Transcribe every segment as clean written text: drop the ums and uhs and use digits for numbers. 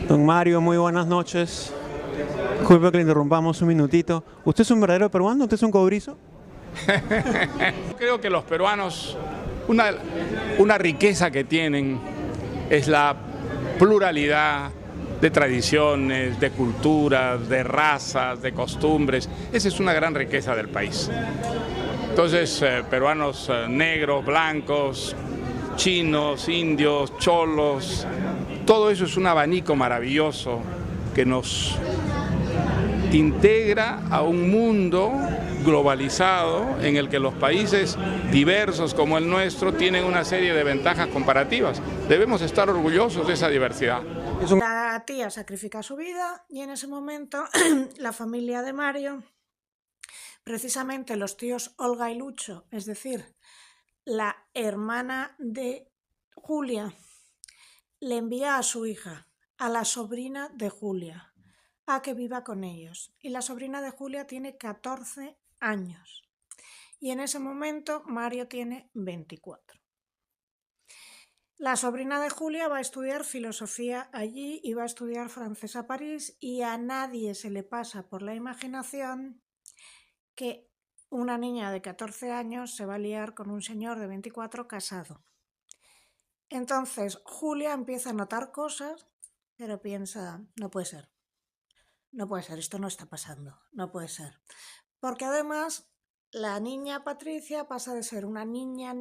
Don Mario, muy buenas noches. Disculpe que le interrumpamos un minutito. ¿Usted es un verdadero peruano? ¿Usted es un cobrizo? Creo que los peruanos, una riqueza que tienen es la pluralidad de tradiciones, de culturas, de razas, de costumbres. Esa es una gran riqueza del país. Entonces, peruanos negros, blancos, chinos, indios, cholos, todo eso es un abanico maravilloso que nos integra a un mundo globalizado en el que los países diversos como el nuestro tienen una serie de ventajas comparativas. Debemos estar orgullosos de esa diversidad. La tía sacrifica su vida y en ese momento la familia de Mario, precisamente los tíos Olga y Lucho, es decir, la hermana de Julia, le envía a su hija, a la sobrina de Julia, a que viva con ellos. Y la sobrina de Julia tiene 14 años. Y en ese momento Mario tiene 24. La sobrina de Julia va a estudiar filosofía allí y va a estudiar francés a París, y a nadie se le pasa por la imaginación que una niña de 14 años se va a liar con un señor de 24 casado. Entonces Julia empieza a notar cosas, pero piensa, no puede ser, esto no está pasando, no puede ser. Porque además la niña Patricia pasa de ser una niña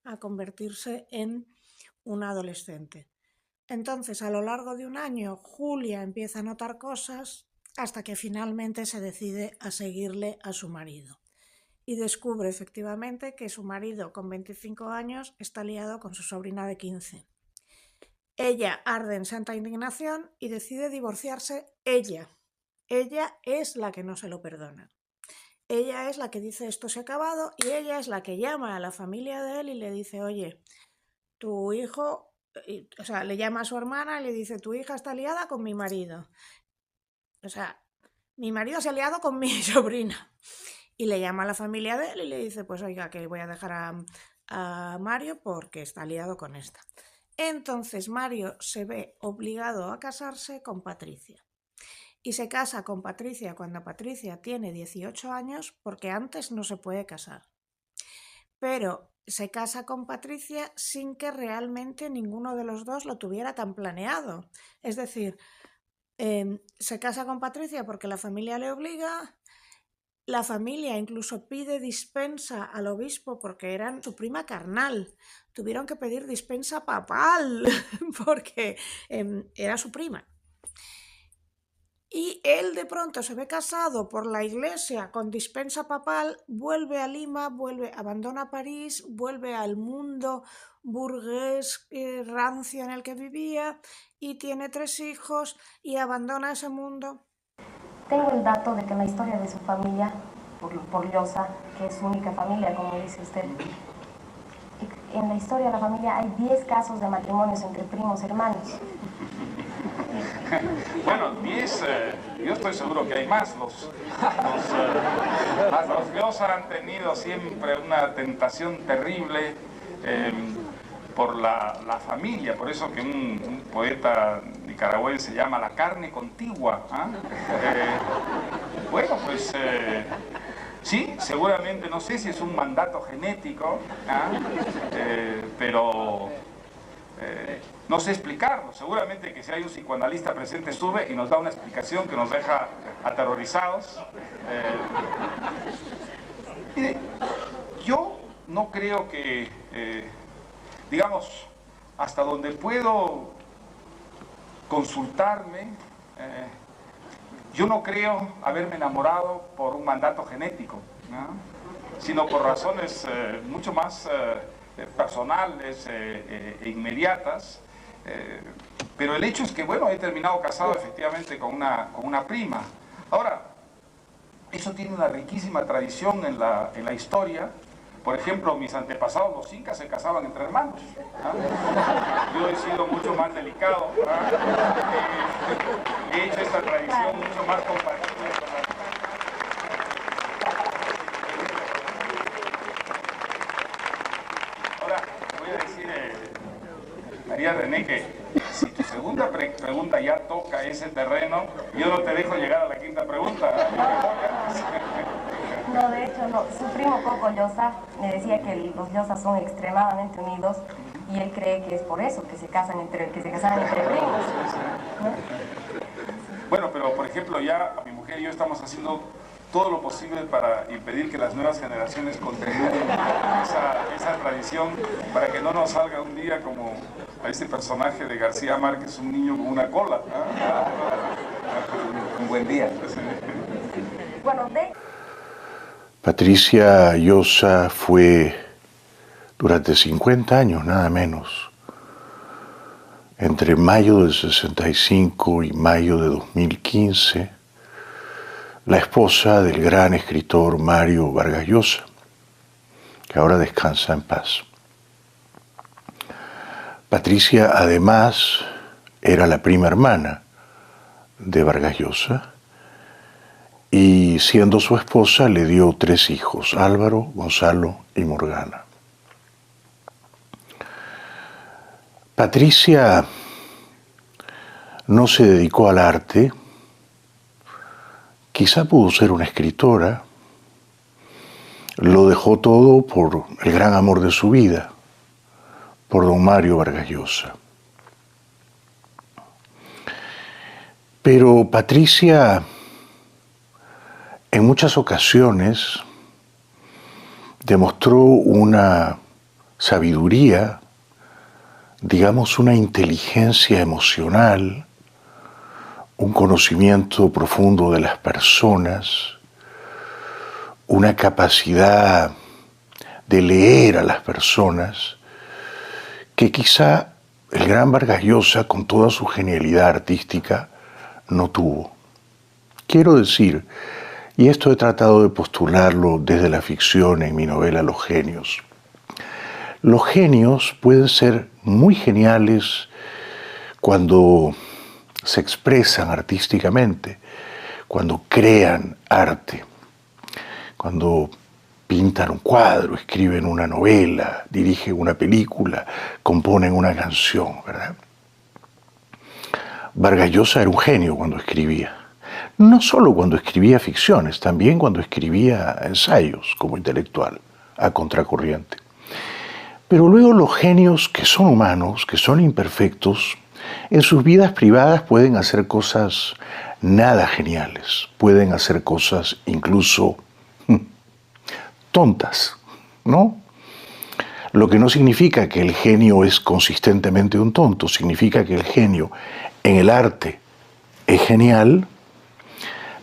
a convertirse en una adolescente. Entonces, a lo largo de un año, Julia empieza a notar cosas hasta que finalmente se decide a seguirle a su marido. Y descubre efectivamente que su marido con 25 años está liado con su sobrina de 15. Ella arde en santa indignación y decide divorciarse ella. Ella es la que no se lo perdona. Ella es la que dice esto se ha acabado, y ella es la que llama a la familia de él y le dice, oye, tu hijo, o sea, le llama a su hermana y le dice, tu hija está liada con mi marido. O sea, mi marido se ha liado con mi sobrina. Y le llama a la familia de él y le dice, pues oiga, que voy a dejar a Mario porque está liado con esta. Entonces Mario se ve obligado a casarse con Patricia. Y se casa con Patricia cuando Patricia tiene 18 años, porque antes no se puede casar. Pero se casa con Patricia sin que realmente ninguno de los dos lo tuviera tan planeado. Es decir, se casa con Patricia porque la familia le obliga. La familia incluso pide dispensa al obispo porque eran su prima carnal. Tuvieron que pedir dispensa papal porque era su prima. Y él de pronto se ve casado por la iglesia con dispensa papal, vuelve a Lima, abandona París, vuelve al mundo burgués rancio en el que vivía, y tiene 3 hijos y abandona ese mundo. Tengo el dato de que en la historia de su familia, por Llosa, que es su única familia, como dice usted, en la historia de la familia hay 10 casos de matrimonios entre primos hermanos. Bueno, 10, yo estoy seguro que hay más. Los Llosa han tenido siempre una tentación terrible por la familia, por eso que un poeta nicaragüense llama la carne contigua. Bueno, pues sí, seguramente, no sé si es un mandato genético, pero no sé explicarlo. Seguramente que si hay un psicoanalista presente sube y nos da una explicación que nos deja aterrorizados. Mire, yo no creo que, digamos, hasta donde puedo consultarme, yo no creo haberme enamorado por un mandato genético, ¿no? Sino por razones mucho más personales e inmediatas. Pero el hecho es que, bueno, he terminado casado efectivamente con una prima. Ahora, eso tiene una riquísima tradición en la historia. Por ejemplo, mis antepasados, los incas, se casaban entre hermanos. Yo he sido mucho más delicado. He hecho esta tradición mucho más compatible con la... Ahora, voy a decir, María René, que si tu segunda quinta pregunta ya toca ese terreno. Yo no te dejo llegar a la quinta pregunta. No, de hecho, no. Su primo Coco Llosa me decía que los Llosa son extremadamente unidos y él cree que es por eso que se casaban entre primos, ¿no? Bueno, pero por ejemplo, ya mi mujer y yo estamos haciendo todo lo posible para impedir que las nuevas generaciones continúen esa tradición, para que no nos salga un día como a este personaje de García Márquez, un niño con una cola. Un buen día. Bueno, Patricia Llosa fue durante 50 años, nada menos, entre mayo del 65 y mayo de 2015, la esposa del gran escritor Mario Vargas Llosa, que ahora descansa en paz. Patricia, además, era la prima hermana de Vargas Llosa y, siendo su esposa, le dio 3 hijos, Álvaro, Gonzalo y Morgana. Patricia no se dedicó al arte, quizá pudo ser una escritora, lo dejó todo por el gran amor de su vida, por don Mario Vargas Llosa. Pero Patricia, en muchas ocasiones, demostró una sabiduría, digamos una inteligencia emocional, un conocimiento profundo de las personas, una capacidad de leer a las personas, que quizá el gran Vargas Llosa, con toda su genialidad artística, no tuvo. Quiero decir, y esto he tratado de postularlo desde la ficción en mi novela Los Genios, los genios pueden ser muy geniales cuando se expresan artísticamente, cuando crean arte, cuando pintan un cuadro, escriben una novela, dirigen una película, componen una canción, ¿verdad? Vargas Llosa era un genio cuando escribía. No solo cuando escribía ficciones, también cuando escribía ensayos como intelectual, a contracorriente. Pero luego los genios, que son humanos, que son imperfectos, en sus vidas privadas pueden hacer cosas nada geniales, pueden hacer cosas incluso tontas, ¿no? Lo que no significa que el genio es consistentemente un tonto, significa que el genio en el arte es genial,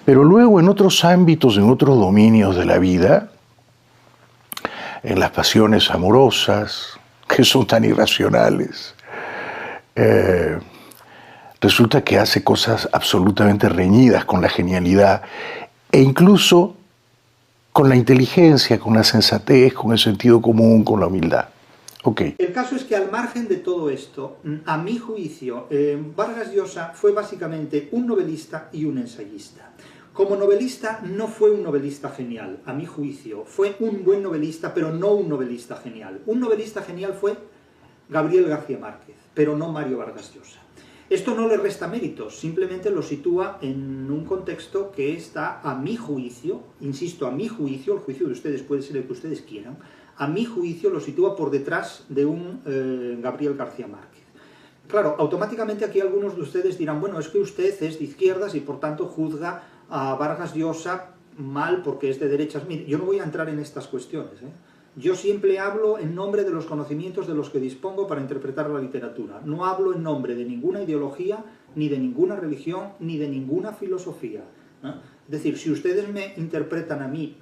pero luego en otros ámbitos, en otros dominios de la vida, en las pasiones amorosas, que son tan irracionales, resulta que hace cosas absolutamente reñidas con la genialidad e incluso con la inteligencia, con la sensatez, con el sentido común, con la humildad. Okay. El caso es que al margen de todo esto, a mi juicio, Vargas Llosa fue básicamente un novelista y un ensayista. Como novelista no fue un novelista genial, a mi juicio. Fue un buen novelista, pero no un novelista genial. Un novelista genial fue Gabriel García Márquez, pero no Mario Vargas Llosa. Esto no le resta méritos, simplemente lo sitúa en un contexto que está, a mi juicio, insisto, a mi juicio, el juicio de ustedes puede ser el que ustedes quieran, a mi juicio lo sitúa por detrás de un Gabriel García Márquez. Claro, automáticamente aquí algunos de ustedes dirán, bueno, es que usted es de izquierdas y por tanto juzga a Vargas Llosa mal porque es de derechas. Mire, yo no voy a entrar en estas cuestiones, ¿eh? Yo siempre hablo en nombre de los conocimientos de los que dispongo para interpretar la literatura. No hablo en nombre de ninguna ideología, ni de ninguna religión, ni de ninguna filosofía, ¿no? Es decir, si ustedes me interpretan a mí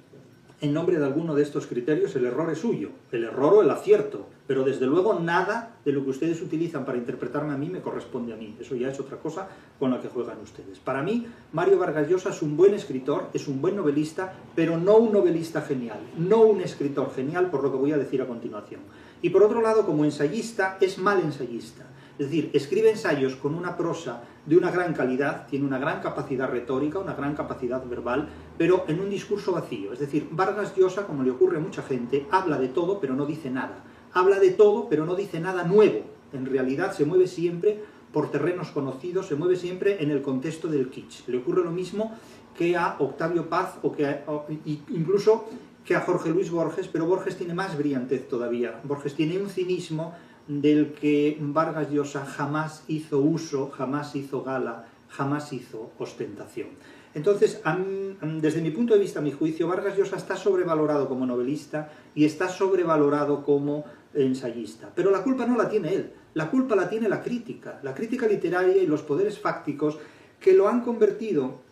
en nombre de alguno de estos criterios, el error es suyo, el error o el acierto, pero desde luego nada de lo que ustedes utilizan para interpretarme a mí me corresponde a mí. Eso ya es otra cosa con la que juegan ustedes. Para mí, Mario Vargas Llosa es un buen escritor, es un buen novelista, pero no un novelista genial, no un escritor genial, por lo que voy a decir a continuación. Y por otro lado, como ensayista, es mal ensayista. Es decir, escribe ensayos con una prosa de una gran calidad, tiene una gran capacidad retórica, una gran capacidad verbal, pero en un discurso vacío. Es decir, Vargas Llosa, como le ocurre a mucha gente, habla de todo, pero no dice nada. Habla de todo, pero no dice nada nuevo. En realidad se mueve siempre por terrenos conocidos, se mueve siempre en el contexto del kitsch. Le ocurre lo mismo que a Octavio Paz incluso que a Jorge Luis Borges, pero Borges tiene más brillantez todavía. Borges tiene un cinismo del que Vargas Llosa jamás hizo uso, jamás hizo gala, jamás hizo ostentación. Entonces, desde mi punto de vista, a mi juicio, Vargas Llosa está sobrevalorado como novelista y está sobrevalorado como ensayista. Pero la culpa no la tiene él, la culpa la tiene la crítica literaria y los poderes fácticos que lo han convertido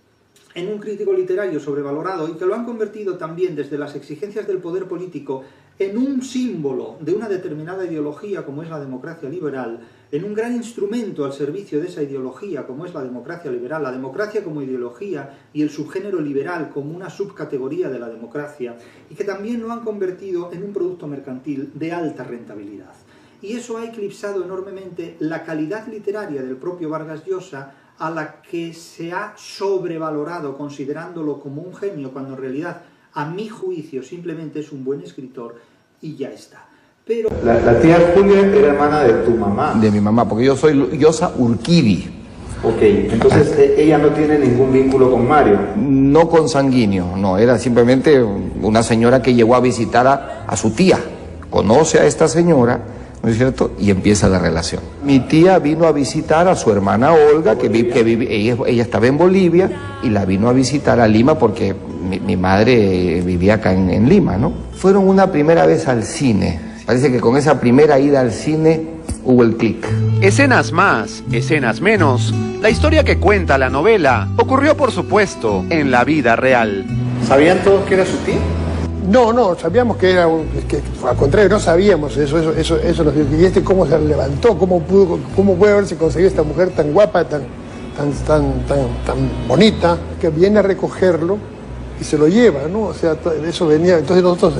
en un crítico literario sobrevalorado y que lo han convertido también desde las exigencias del poder político en un símbolo de una determinada ideología como es la democracia liberal, en un gran instrumento al servicio de esa ideología como es la democracia liberal, la democracia como ideología y el subgénero liberal como una subcategoría de la democracia, y que también lo han convertido en un producto mercantil de alta rentabilidad. Y eso ha eclipsado enormemente la calidad literaria del propio Vargas Llosa, a la que se ha sobrevalorado considerándolo como un genio, cuando en realidad, a mi juicio, simplemente es un buen escritor y ya está. Pero la tía Julia era hermana de tu mamá. De mi mamá, porque yo soy Llosa Urquidi. Ok, entonces ella no tiene ningún vínculo con Mario. No consanguíneo, no, era simplemente una señora que llegó a visitar a su tía. Conoce a esta señora, ¿no es cierto? Y empieza la relación. Mi tía vino a visitar a su hermana Olga, ella estaba en Bolivia, y la vino a visitar a Lima porque mi madre vivía acá en Lima, ¿no? Fueron una primera vez al cine. Parece que con esa primera ida al cine hubo el clic. Escenas más, escenas menos. La historia que cuenta la novela ocurrió, por supuesto, en la vida real. ¿Sabían todos que era su tía? No, sabíamos que era al contrario, no sabíamos eso nos dio. Y cómo se levantó, cómo puede haberse conseguido esta mujer tan guapa, tan bonita, que viene a recogerlo y se lo lleva, ¿no? O sea, eso venía, entonces nosotros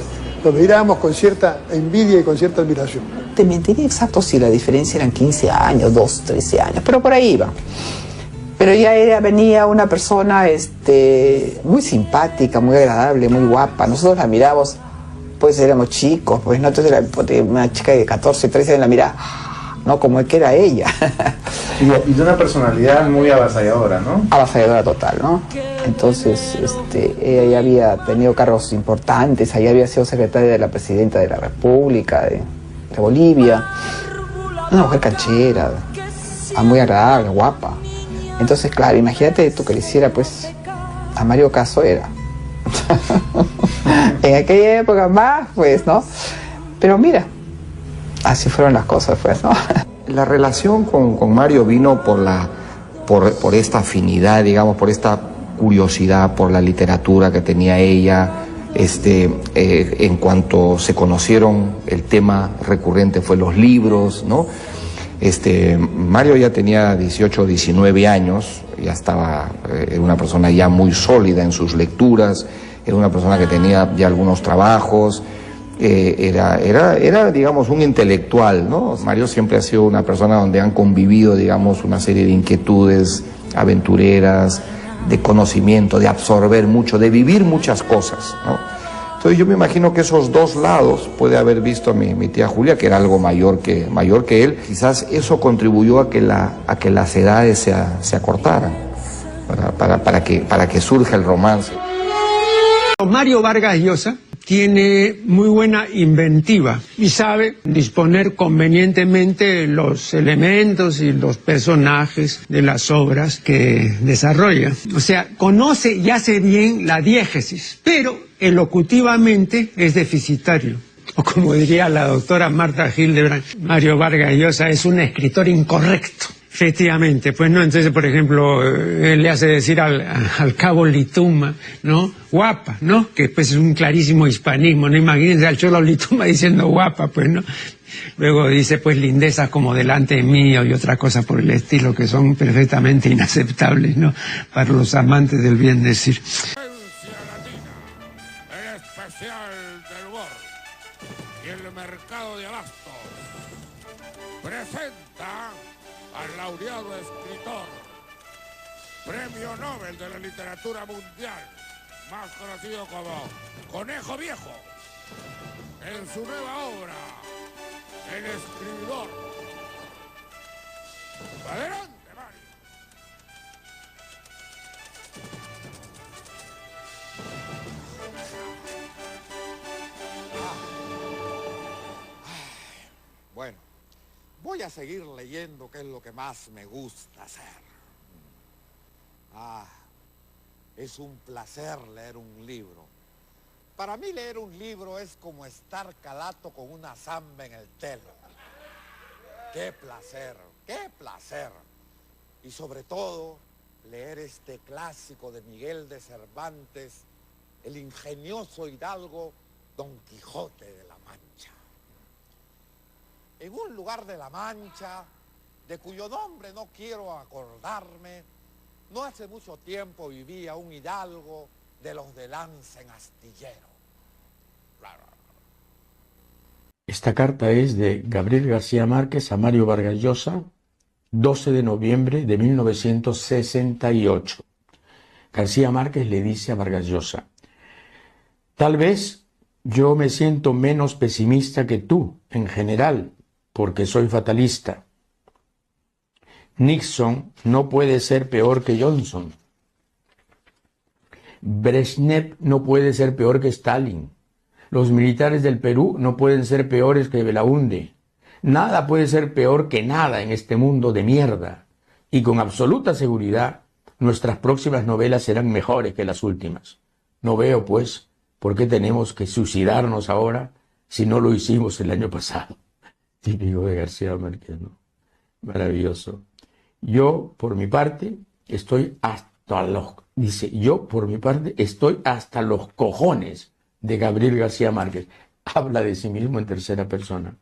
lo mirábamos con cierta envidia y con cierta admiración. Te mentiría exacto si la diferencia eran 15 años, 2, 13 años, pero por ahí iba. Pero ya venía una persona muy simpática, muy agradable, muy guapa. Nosotros la miramos, pues éramos chicos, pues no, entonces una chica de 14, 13 años la miraba, no, como que era ella. Y de una personalidad muy avasalladora, ¿no? Avasalladora total, ¿no? Entonces, ella ya había tenido cargos importantes, ella había sido secretaria de la presidenta de la República de Bolivia. Una mujer canchera, muy agradable, guapa. Entonces, claro, imagínate tú que le hiciera, pues, a Mario Casoera. En aquella época más, pues, ¿no? Pero mira, así fueron las cosas, pues, ¿no? La relación con Mario vino por esta afinidad, digamos, por esta curiosidad por la literatura que tenía ella. En cuanto se conocieron, el tema recurrente fue los libros, ¿no? Mario ya tenía 18 o 19 años, ya era una persona ya muy sólida en sus lecturas, era una persona que tenía ya algunos trabajos, era digamos un intelectual, ¿no? Mario siempre ha sido una persona donde han convivido, digamos, una serie de inquietudes aventureras, de conocimiento, de absorber mucho, de vivir muchas cosas, ¿no? Entonces yo me imagino que esos dos lados puede haber visto a mi tía Julia, que era algo mayor que él. Quizás eso contribuyó a que las edades se acortaran, para que surja el romance. Mario Vargas Llosa tiene muy buena inventiva y sabe disponer convenientemente los elementos y los personajes de las obras que desarrolla. O sea, conoce y hace bien la diégesis, pero elocutivamente es deficitario. O como diría la doctora Marta Hildebrand, Mario Vargas Llosa es un escritor incorrecto. Efectivamente, pues no, entonces por ejemplo, él le hace decir al cabo Lituma, ¿no? Guapa, ¿no? Que pues es un clarísimo hispanismo, ¿no? Imagínense al cholo Lituma diciendo guapa, pues, ¿no? Luego dice pues lindezas como delante mío y otra cosa por el estilo que son perfectamente inaceptables, ¿no? Para los amantes del bien decir. El especial del humor y el mercado de abastos presenta al laureado escritor, Premio Nobel de la Literatura Mundial, más conocido como Conejo Viejo, en su nueva obra, El Escribidor. Adelante, Mario. Bueno, voy a seguir leyendo, que es lo que más me gusta hacer. Es un placer leer un libro. Para mí leer un libro es como estar calato con una zamba en el telo. ¡Qué placer! ¡Qué placer! Y sobre todo, leer este clásico de Miguel de Cervantes, el ingenioso hidalgo Don Quijote de la Mancha. En un lugar de la Mancha, de cuyo nombre no quiero acordarme, no hace mucho tiempo vivía un hidalgo de los de lanza en astillero. Esta carta es de Gabriel García Márquez a Mario Vargas Llosa, 12 de noviembre de 1968. García Márquez le dice a Vargas Llosa: tal vez yo me siento menos pesimista que tú, en general, porque soy fatalista. Nixon no puede ser peor que Johnson. Brezhnev no puede ser peor que Stalin. Los militares del Perú no pueden ser peores que Belaúnde. Nada puede ser peor que nada en este mundo de mierda. Y con absoluta seguridad, nuestras próximas novelas serán mejores que las últimas. No veo, pues, por qué tenemos que suicidarnos ahora si no lo hicimos el año pasado. Típico de García Márquez, ¿no? Maravilloso. Yo, por mi parte, estoy hasta los... Dice, yo, por mi parte, estoy hasta los cojones de Gabriel García Márquez. Habla de sí mismo en tercera persona.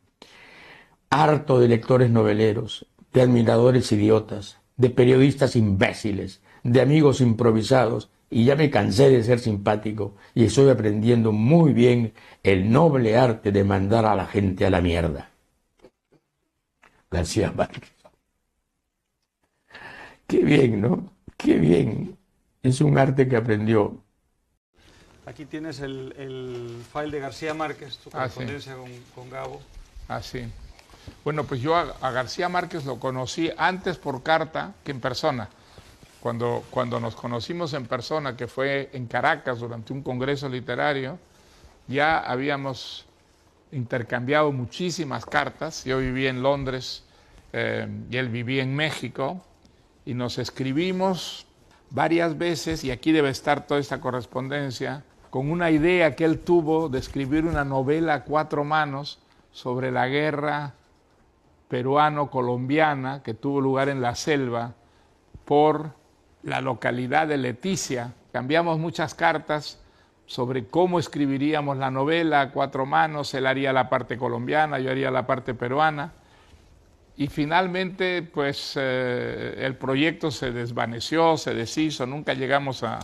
Harto de lectores noveleros, de admiradores idiotas, de periodistas imbéciles, de amigos improvisados, y ya me cansé de ser simpático y estoy aprendiendo muy bien el noble arte de mandar a la gente a la mierda. García Márquez. Qué bien, ¿no? Qué bien. Es un arte que aprendió. Aquí tienes el file de García Márquez, tu correspondencia con Gabo. Sí. Bueno, pues yo a García Márquez lo conocí antes por carta que en persona. Cuando nos conocimos en persona, que fue en Caracas durante un congreso literario, ya habíamos intercambiado muchísimas cartas. Yo vivía en Londres y él vivía en México, y nos escribimos varias veces, y aquí debe estar toda esta correspondencia, con una idea que él tuvo de escribir una novela a 4 manos sobre la guerra peruano-colombiana que tuvo lugar en la selva por la localidad de Leticia. Cambiamos muchas cartas sobre cómo escribiríamos la novela a 4 manos, él haría la parte colombiana, yo haría la parte peruana, y finalmente pues el proyecto se desvaneció, se deshizo, nunca llegamos a...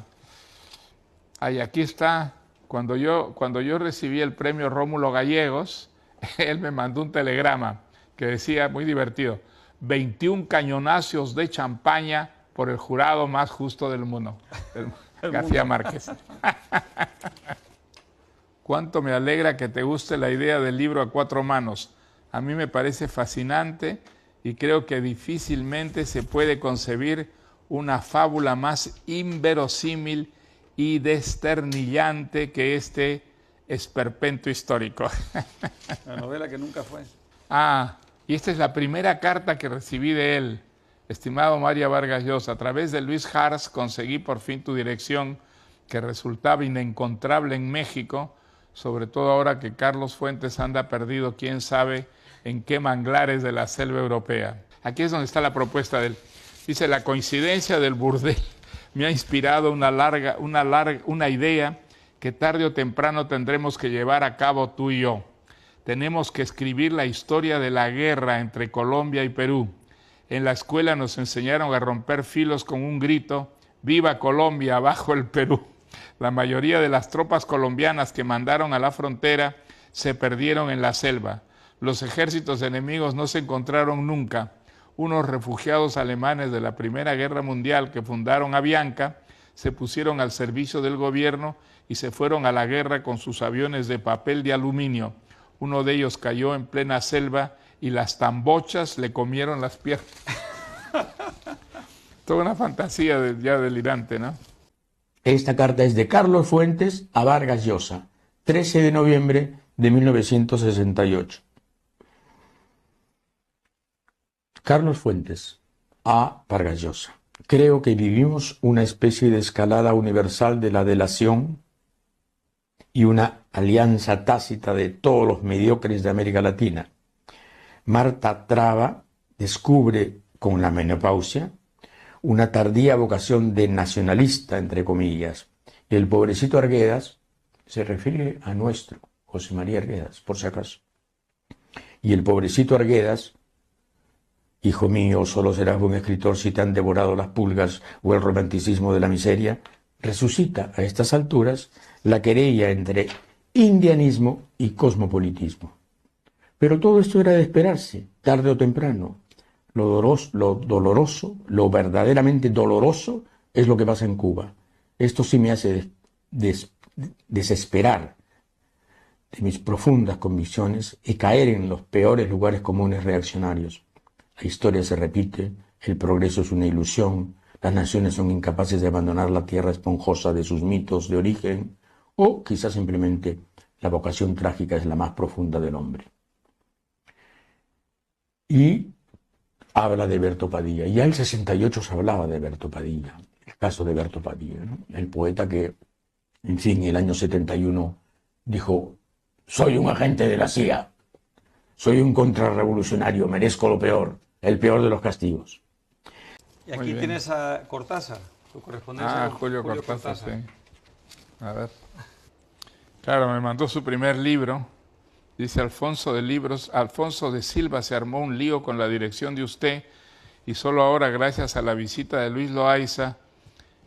Ahí, aquí está, cuando yo recibí el premio Rómulo Gallegos, él me mandó un telegrama que decía, muy divertido, 21 cañonazos de champaña por el jurado más justo del mundo, García Márquez. Cuánto me alegra que te guste la idea del libro a 4 manos. A mí me parece fascinante y creo que difícilmente se puede concebir una fábula más inverosímil y desternillante que este esperpento histórico. La novela que nunca fue. Y esta es la primera carta que recibí de él. Estimado Mario Vargas Llosa, a través de Luis Hars conseguí por fin tu dirección, que resultaba inencontrable en México, sobre todo ahora que Carlos Fuentes anda perdido, quién sabe en qué manglares de la selva europea. Aquí es donde está la propuesta de él. Dice, la coincidencia del burdel me ha inspirado una idea que tarde o temprano tendremos que llevar a cabo tú y yo. Tenemos que escribir la historia de la guerra entre Colombia y Perú. En la escuela nos enseñaron a romper filos con un grito, ¡viva Colombia, abajo el Perú! La mayoría de las tropas colombianas que mandaron a la frontera se perdieron en la selva. Los ejércitos enemigos no se encontraron nunca. Unos refugiados alemanes de la Primera Guerra Mundial que fundaron Avianca se pusieron al servicio del gobierno y se fueron a la guerra con sus aviones de papel de aluminio. Uno de ellos cayó en plena selva y las tambochas le comieron las piernas. Toda una fantasía ya delirante, ¿no? Esta carta es de Carlos Fuentes a Vargas Llosa, 13 de noviembre de 1968. Carlos Fuentes a Vargas Llosa. Creo que vivimos una especie de escalada universal de la delación y una alianza tácita de todos los mediocres de América Latina. Marta Traba descubre con la menopausia una tardía vocación de nacionalista, entre comillas. Y el pobrecito Arguedas se refiere a nuestro José María Arguedas, por si acaso. Y el pobrecito Arguedas, hijo mío, solo serás buen escritor si te han devorado las pulgas o el romanticismo de la miseria, resucita a estas alturas la querella entre indianismo y cosmopolitismo. Pero todo esto era de esperarse, tarde o temprano. Lo doloroso, lo verdaderamente doloroso es lo que pasa en Cuba. Esto sí me hace desesperar de mis profundas convicciones y caer en los peores lugares comunes reaccionarios. La historia se repite, el progreso es una ilusión, las naciones son incapaces de abandonar la tierra esponjosa de sus mitos de origen, o quizás simplemente la vocación trágica es la más profunda del hombre. Y habla de Berto Padilla. Ya en el 68 se hablaba de Berto Padilla, el caso de Berto Padilla, ¿no? El poeta que, en fin, en el año 71 dijo: soy un agente de la CIA, soy un contrarrevolucionario, merezco lo peor, el peor de los castigos. Y aquí tienes a Cortázar, tu correspondencia. Julio Cortázar, sí. A ver. Claro, me mandó su primer libro. Dice Alfonso de Silva se armó un lío con la dirección de usted y solo ahora, gracias a la visita de Luis Loaiza,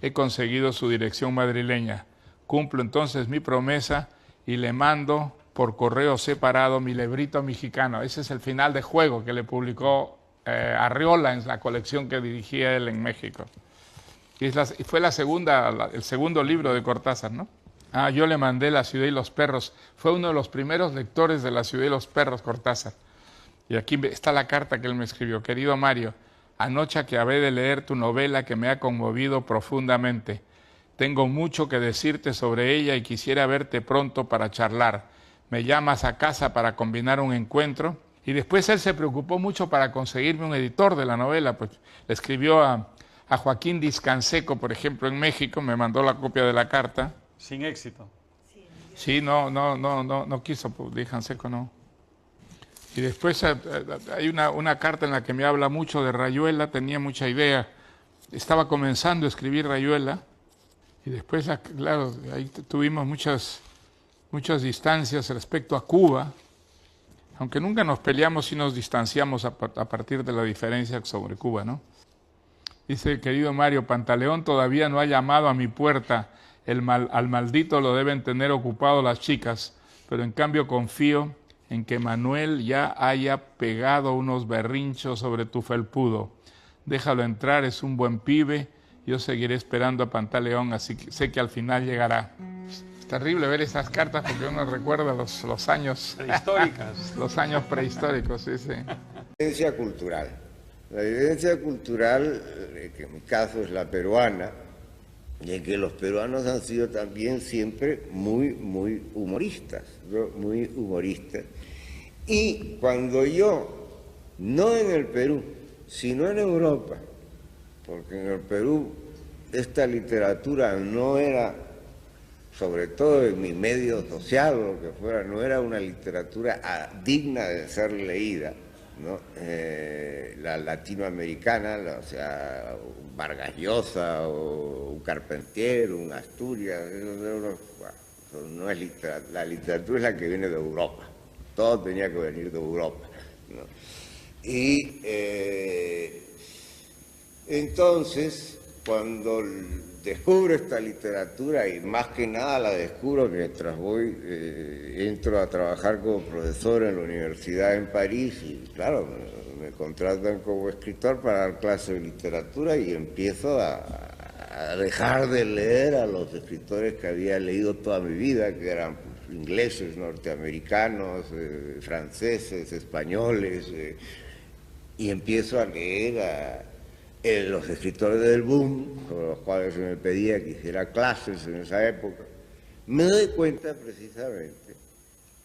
he conseguido su dirección madrileña. Cumplo entonces mi promesa y le mando por correo separado mi librito mexicano. Ese es el final de juego que le publicó Arriola en la colección que dirigía él en México. Y fue el segundo libro de Cortázar, ¿no? Yo le mandé La ciudad y los perros. Fue uno de los primeros lectores de La ciudad y los perros, Cortázar. Y aquí está la carta que él me escribió. Querido Mario, anoche acabé de leer tu novela que me ha conmovido profundamente. Tengo mucho que decirte sobre ella y quisiera verte pronto para charlar. Me llamas a casa para combinar un encuentro. Y después él se preocupó mucho para conseguirme un editor de la novela. Pues le escribió a Joaquín Discanseco, por ejemplo, en México, me mandó la copia de la carta. Sin éxito. Sí, no quiso, Discanseco no. Y después hay una carta en la que me habla mucho de Rayuela, tenía mucha idea. Estaba comenzando a escribir Rayuela. Y después, claro, ahí tuvimos muchas distancias respecto a Cuba. Aunque nunca nos peleamos y nos distanciamos a partir de la diferencia sobre Cuba, ¿no? Dice, querido Mario, Pantaleón todavía no ha llamado a mi puerta. Al maldito lo deben tener ocupado las chicas, pero en cambio confío en que Manuel ya haya pegado unos berrinchos sobre tu felpudo. Déjalo entrar, es un buen pibe. Yo seguiré esperando a Pantaleón, así que sé que al final llegará. Es terrible ver esas cartas porque uno recuerda los años prehistóricos. Los años prehistóricos, sí. La evidencia cultural. La evidencia cultural, que en mi caso es la peruana, y que los peruanos han sido también siempre muy humoristas, ¿no? Muy humoristas. Y cuando yo, no en el Perú, sino en Europa, porque en el Perú esta literatura no era, sobre todo en mi medio social o lo que fuera, no era una literatura digna de ser leída, ¿no? La latinoamericana, o sea, un Vargas Llosa o un Carpentier, un Asturias, no es literatura. La literatura es la que viene de Europa, todo tenía que venir de Europa, ¿no? Y entonces, cuando descubro esta literatura, y más que nada la descubro mientras entro a trabajar como profesor en la universidad en París, y claro, me contratan como escritor para dar clases de literatura y empiezo a dejar de leer a los escritores que había leído toda mi vida, que eran ingleses, norteamericanos, franceses, españoles, y empiezo a leer los escritores del boom, con los cuales se me pedía que hiciera clases en esa época, me doy cuenta precisamente,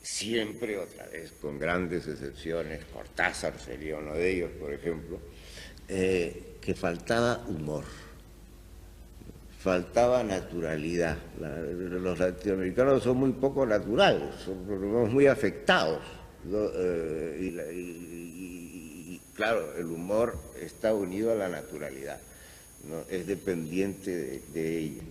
siempre otra vez, con grandes excepciones, Cortázar sería uno de ellos, por ejemplo, que faltaba humor, faltaba naturalidad. Los latinoamericanos son muy poco naturales, somos muy afectados, ¿no? Y claro, el humor está unido a la naturalidad, ¿no? Es dependiente de ella.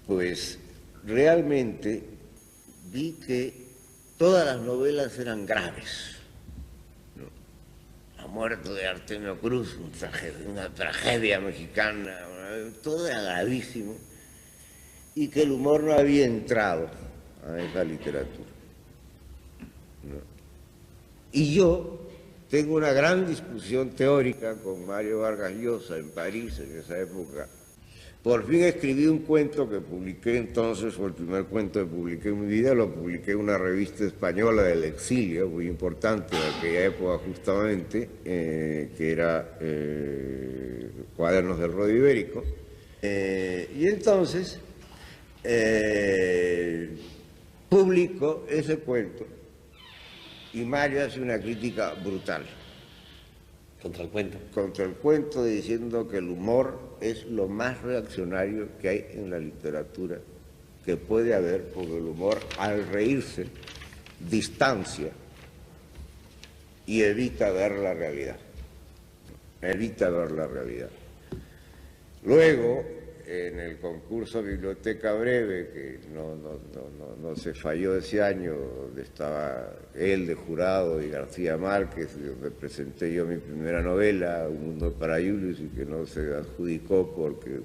Pues realmente vi que todas las novelas eran graves, ¿no? La muerte de Artemio Cruz, una tragedia mexicana, todo era gravísimo, y que el humor no había entrado a esa literatura, ¿no? Y yo tengo una gran discusión teórica con Mario Vargas Llosa en París en esa época. Por fin escribí un cuento que publiqué entonces, fue el primer cuento que publiqué en mi vida, lo publiqué en una revista española del exilio, muy importante en aquella época justamente, que era Cuadernos del Rodeo Ibérico. Y entonces publico ese cuento y Mario hace una crítica brutal. ¿Contra el cuento? Contra el cuento, diciendo que el humor es lo más reaccionario que hay en la literatura que puede haber, porque el humor, al reírse, distancia y evita ver la realidad. Evita ver la realidad. Luego, en el concurso Biblioteca Breve, que no se falló ese año, donde estaba él de jurado y García Márquez, donde presenté yo mi primera novela, Un mundo para Julius, y que no se adjudicó porque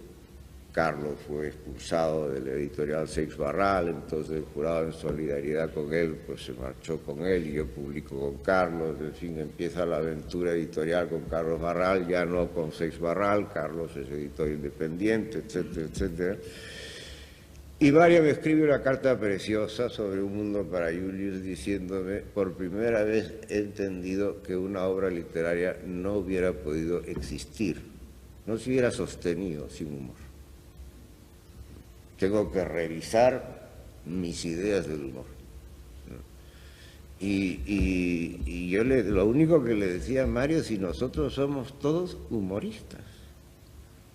Carlos fue expulsado del editorial Seix Barral, entonces el jurado, en solidaridad con él, pues se marchó con él y yo publico con Carlos. En fin, empieza la aventura editorial con Carlos Barral, ya no con Seix Barral, Carlos es editor independiente, etcétera, etcétera. Y Mario me escribe una carta preciosa sobre Un mundo para Julius, diciéndome: por primera vez he entendido que una obra literaria no hubiera podido existir, no se hubiera sostenido sin humor. Tengo que revisar mis ideas del humor, ¿no? Y yo lo único que le decía a Mario, si nosotros somos todos humoristas,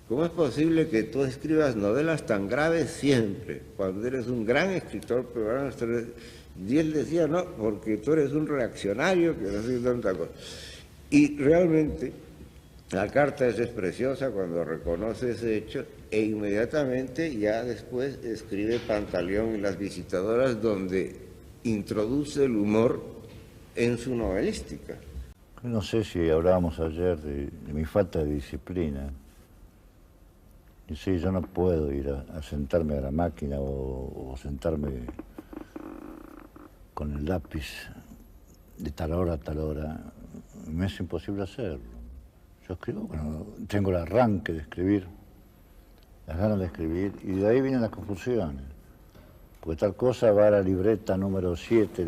¿cómo es posible que tú escribas novelas tan graves siempre, cuando eres un gran escritor peruano? Y él decía, no, porque tú eres un reaccionario que no hace tanta cosa. Y realmente la carta es preciosa cuando reconoce ese hecho, e inmediatamente ya después escribe Pantaleón y las visitadoras, donde introduce el humor en su novelística. No sé si hablábamos ayer de mi falta de disciplina. Y sí, yo no puedo ir a sentarme a la máquina o sentarme con el lápiz de tal hora a tal hora. Me es imposible hacerlo. Yo escribo, bueno, tengo el arranque de escribir, las ganas de escribir, y de ahí vienen las confusiones. Porque tal cosa va a la libreta número 7,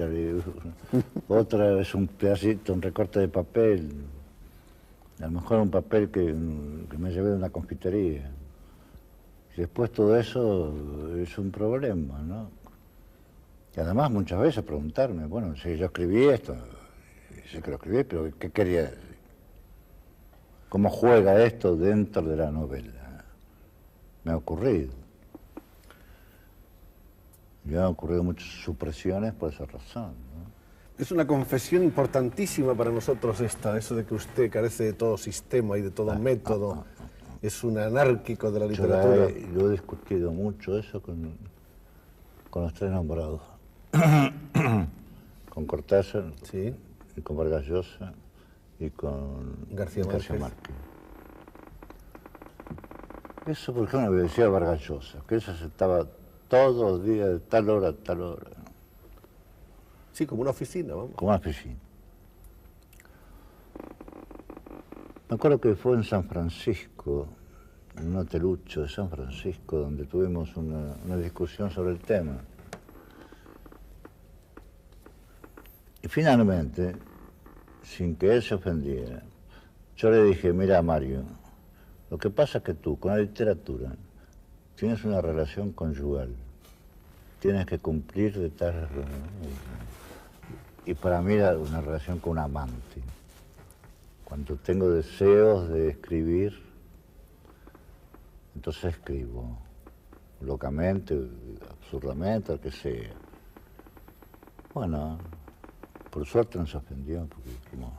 otra es un pedacito, un recorte de papel, a lo mejor un papel que me llevé de una confitería. Y después todo eso es un problema, ¿no? Y además muchas veces preguntarme, bueno, si yo escribí esto, sé que lo escribí, pero ¿qué quería decir? ¿Cómo juega esto dentro de la novela? Me ha ocurrido. Me han ocurrido muchas supresiones por esa razón, ¿no? Es una confesión importantísima para nosotros eso de que usted carece de todo sistema y de todo método. Es un anárquico de la literatura. Yo he discutido mucho eso con los tres nombrados. Con Cortázar, sí, y con Vargas Llosa y con García Márquez. Eso, por ejemplo, me decía Vargas Llosa, que él se sentaba todos los días de tal hora a tal hora. Sí, como una oficina, vamos. Como una oficina. Me acuerdo que fue en San Francisco, en un hotelucho de San Francisco, donde tuvimos una discusión sobre el tema. Y finalmente, sin que él se ofendiera, yo le dije, mira Mario, lo que pasa es que tú con la literatura tienes una relación conyugal, tienes que cumplir de tal... Y para mí era una relación con un amante. Cuando tengo deseos de escribir, entonces escribo, locamente, absurdamente, lo que sea. Bueno, por suerte no se ofendió, porque como...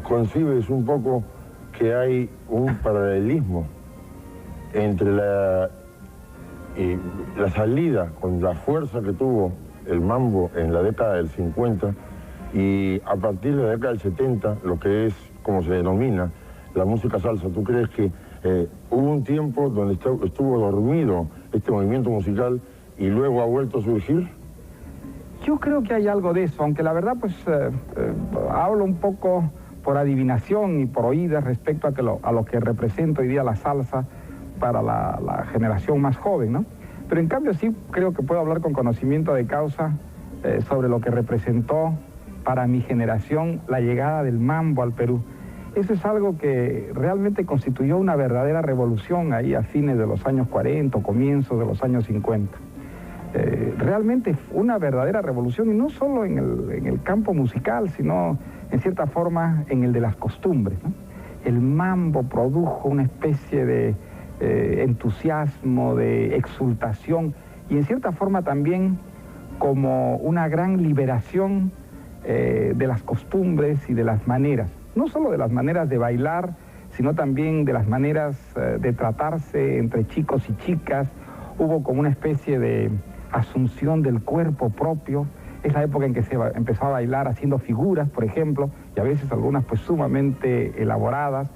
Concibes un poco que hay un paralelismo entre la salida con la fuerza que tuvo el mambo en la década del 50 y a partir de la década del 70, lo que es, como se denomina, la música salsa. ¿Tú crees que hubo un tiempo donde estuvo dormido este movimiento musical y luego ha vuelto a surgir? Yo creo que hay algo de eso, aunque la verdad pues hablo un poco por adivinación y por oídas respecto a lo que representa hoy día la salsa para la generación más joven, ¿no? Pero en cambio sí creo que puedo hablar con conocimiento de causa sobre lo que representó para mi generación la llegada del mambo al Perú. Eso es algo que realmente constituyó una verdadera revolución ahí a fines de los años 40, comienzos de los años 50. Realmente una verdadera revolución, y no solo en el campo musical, sino en cierta forma en el de las costumbres, ¿no? El mambo produjo una especie de entusiasmo, de exultación, y en cierta forma también como una gran liberación de las costumbres y de las maneras, no solo de las maneras de bailar, sino también de las maneras de tratarse entre chicos y chicas. Hubo como una especie de asunción del cuerpo propio. Es la época en que se empezó a bailar haciendo figuras, por ejemplo, y a veces algunas pues sumamente elaboradas,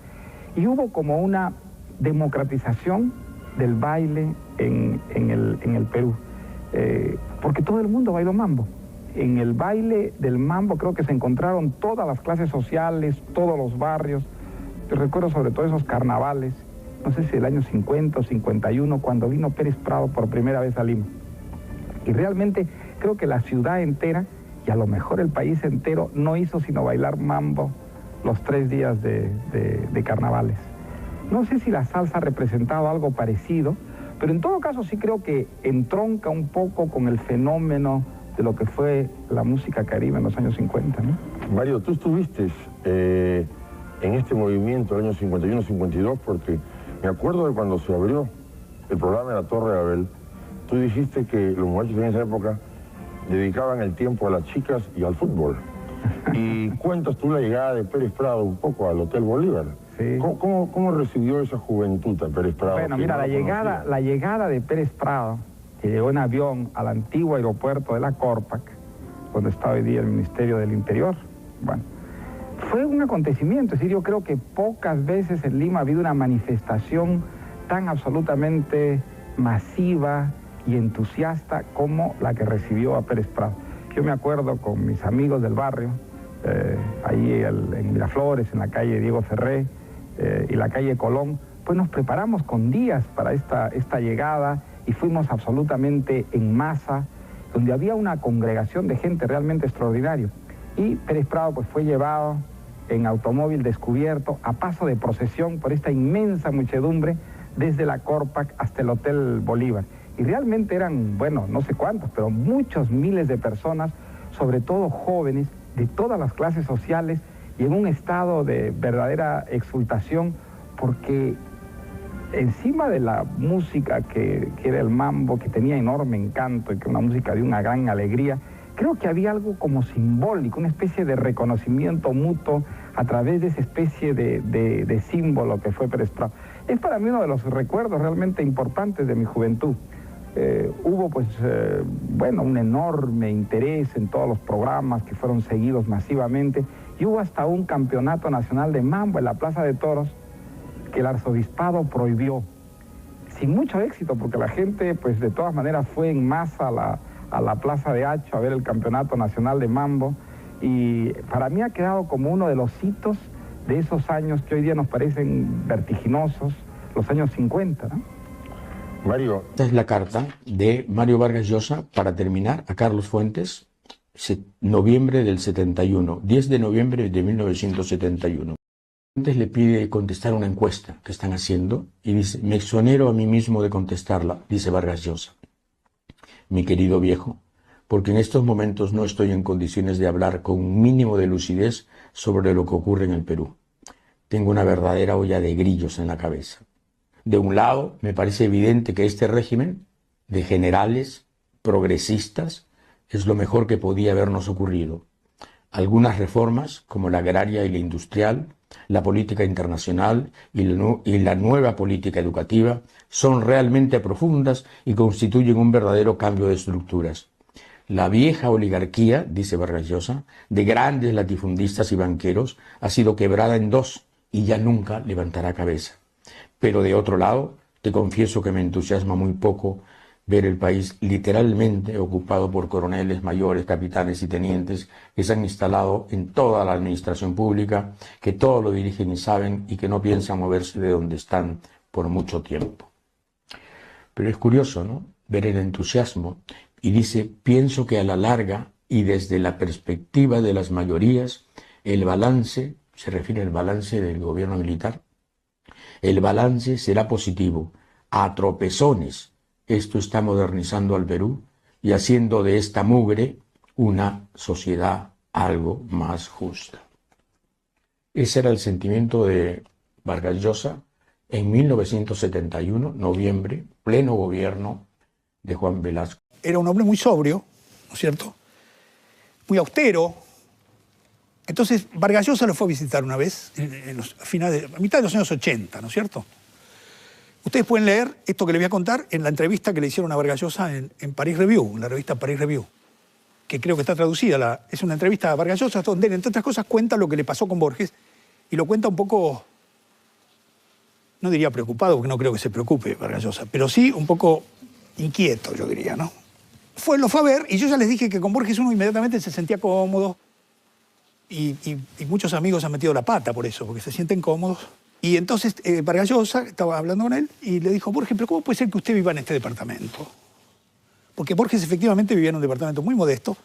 y hubo como una democratización del baile en el Perú, porque todo el mundo bailó mambo. En el baile del mambo creo que se encontraron todas las clases sociales, todos los barrios. Yo recuerdo sobre todo esos carnavales, no sé si del año 50 o 51, cuando vino Pérez Prado por primera vez a Lima. Y realmente creo que la ciudad entera, y a lo mejor el país entero, no hizo sino bailar mambo los 3 días de carnavales. No sé si la salsa ha representado algo parecido, pero en todo caso sí creo que entronca un poco con el fenómeno de lo que fue la música caribe en los años 50, ¿no? Mario, tú estuviste en este movimiento del año 51-52 porque me acuerdo de cuando se abrió el programa de la Torre de Babel, tú dijiste que los muchachos en esa época dedicaban el tiempo a las chicas y al fútbol. Y cuentas tú la llegada de Pérez Prado un poco al Hotel Bolívar. Sí. ¿Cómo recibió esa juventud a Pérez Prado? Bueno, mira, la llegada de Pérez Prado, que llegó en avión al antiguo aeropuerto de la Corpac, donde está hoy día el Ministerio del Interior, bueno, fue un acontecimiento. Es decir, yo creo que pocas veces en Lima ha habido una manifestación tan absolutamente masiva y entusiasta como la que recibió a Pérez Prado. Yo me acuerdo con mis amigos del barrio, ahí en Miraflores, en la calle Diego Ferré y la calle Colón, pues nos preparamos con días para esta llegada y fuimos absolutamente en masa, donde había una congregación de gente realmente extraordinaria. Y Pérez Prado pues fue llevado en automóvil descubierto a paso de procesión por esta inmensa muchedumbre desde la Corpac hasta el Hotel Bolívar. Y realmente eran, bueno, no sé cuántos, pero muchos miles de personas, sobre todo jóvenes, de todas las clases sociales, y en un estado de verdadera exultación, porque encima de la música que era el mambo, que tenía enorme encanto y que era una música de una gran alegría, creo que había algo como simbólico, una especie de reconocimiento mutuo a través de esa especie de símbolo que fue Pérez Prado. Es para mí uno de los recuerdos realmente importantes de mi juventud. Hubo pues, bueno, un enorme interés en todos los programas que fueron seguidos masivamente, y hubo hasta un campeonato nacional de mambo en la Plaza de Toros que el arzobispado prohibió, sin mucho éxito, porque la gente pues de todas maneras fue en masa a la Plaza de Hacho a ver el campeonato nacional de mambo, y para mí ha quedado como uno de los hitos de esos años que hoy día nos parecen vertiginosos, los años 50, ¿no? Mario. Esta es la carta de Mario Vargas Llosa, para terminar, a Carlos Fuentes, noviembre del 71, 10 de noviembre de 1971. Antes le pide contestar una encuesta que están haciendo y dice: me exonero a mí mismo de contestarla, dice Vargas Llosa. Mi querido viejo, porque en estos momentos no estoy en condiciones de hablar con un mínimo de lucidez sobre lo que ocurre en el Perú. Tengo una verdadera olla de grillos en la cabeza. De un lado, me parece evidente que este régimen de generales progresistas es lo mejor que podía habernos ocurrido. Algunas reformas, como la agraria y la industrial, la política internacional y la nueva política educativa, son realmente profundas y constituyen un verdadero cambio de estructuras. La vieja oligarquía, dice Vargas Llosa, de grandes latifundistas y banqueros, ha sido quebrada en dos y ya nunca levantará cabeza. Pero de otro lado, te confieso que me entusiasma muy poco ver el país literalmente ocupado por coroneles, mayores, capitanes y tenientes que se han instalado en toda la administración pública, que todo lo dirigen y saben y que no piensan moverse de donde están por mucho tiempo. Pero es curioso, ¿no?, ver el entusiasmo, y dice: pienso que a la larga y desde la perspectiva de las mayorías, el balance, se refiere al balance del gobierno militar, el balance será positivo. A tropezones, esto está modernizando al Perú y haciendo de esta mugre una sociedad algo más justa. Ese era el sentimiento de Vargas Llosa en 1971, noviembre, pleno gobierno de Juan Velasco. Era un hombre muy sobrio, ¿no es cierto?, muy austero. Entonces Vargas Llosa lo fue a visitar una vez, a mitad de los años 80, ¿no es cierto? Ustedes pueden leer esto que les voy a contar en la entrevista que le hicieron a Vargas Llosa en Paris Review, en la revista Paris Review, que creo que está traducida. Es una entrevista a Vargas Llosa donde, entre otras cosas, cuenta lo que le pasó con Borges, y lo cuenta un poco, no diría preocupado, porque no creo que se preocupe Vargas Llosa, pero sí un poco inquieto, yo diría, ¿no? Lo fue a ver, y yo ya les dije que con Borges uno inmediatamente se sentía cómodo, y muchos amigos han metido la pata por eso, porque se sienten cómodos. Y entonces Vargas Llosa estaba hablando con él y le dijo: Borges, ¿pero cómo puede ser que usted viva en este departamento? Porque Borges efectivamente vivía en un departamento muy modesto,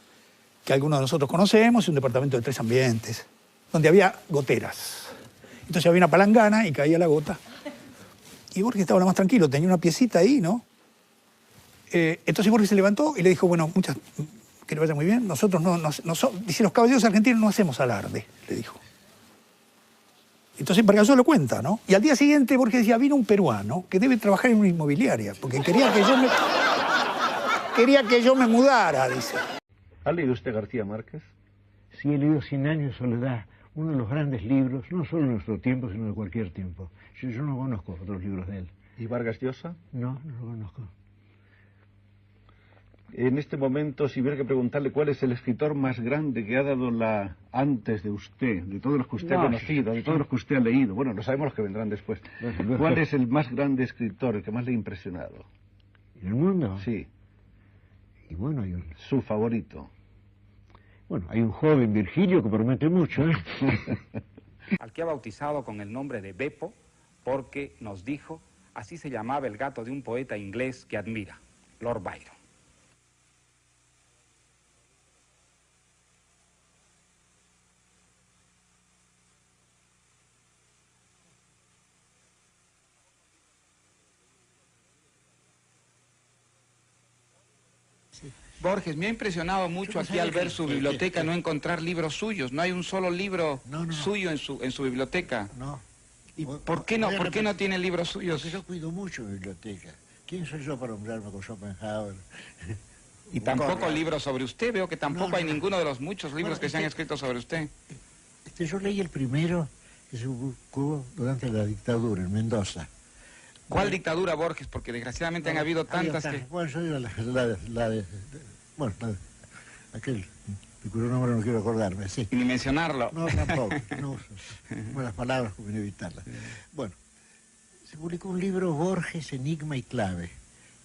que algunos de nosotros conocemos, un departamento de 3 ambientes, donde había goteras. Entonces había una palangana y caía la gota. Y Borges estaba lo más tranquilo, tenía una piecita ahí, ¿no? Entonces Borges se levantó y le dijo: bueno, que le vaya muy bien, nosotros dice, los caballeros argentinos no hacemos alarde, le dijo. Entonces Vargas Llosa lo cuenta, ¿no? Y al día siguiente Borges decía: vino un peruano que debe trabajar en una inmobiliaria, porque quería que yo me mudara, dice. ¿Ha leído usted García Márquez? Sí, he leído 100 años de soledad, uno de los grandes libros, no solo de nuestro tiempo, sino de cualquier tiempo. Yo no conozco otros libros de él. ¿Y Vargas Llosa? No, no lo conozco. En este momento, si hubiera que preguntarle cuál es el escritor más grande que ha dado antes de usted, de todos los que usted ha conocido, de todos los que usted ha leído, bueno, no sabemos los que vendrán después, ¿cuál es el más grande escritor, el que más le ha impresionado? ¿En el mundo? Sí. Y bueno, hay su favorito. Bueno, hay un joven, Virgilio, que promete mucho, ¿eh? Al que ha bautizado con el nombre de Beppo, porque nos dijo, así se llamaba el gato de un poeta inglés que admira, Lord Byron. Borges, me ha impresionado mucho aquí al ver su biblioteca no encontrar libros suyos. No hay un solo libro suyo en su biblioteca. No. ¿Y por qué no tiene libros suyos? Porque yo cuido mucho mi biblioteca. ¿Quién soy yo para hombrarme con Schopenhauer? Y tampoco libros sobre usted. Veo que tampoco hay ninguno de los muchos libros que se han escrito sobre usted. Yo leí el primero que se publicó durante la dictadura en Mendoza. ¿Cuál dictadura, Borges? Porque desgraciadamente han habido tantas que... Bueno, yo digo aquel de cuyo nombre no quiero acordarme, sí. Ni mencionarlo. No, tampoco. No uso buenas palabras como evitarlas. Bueno, se publicó un libro, Borges, Enigma y Clave,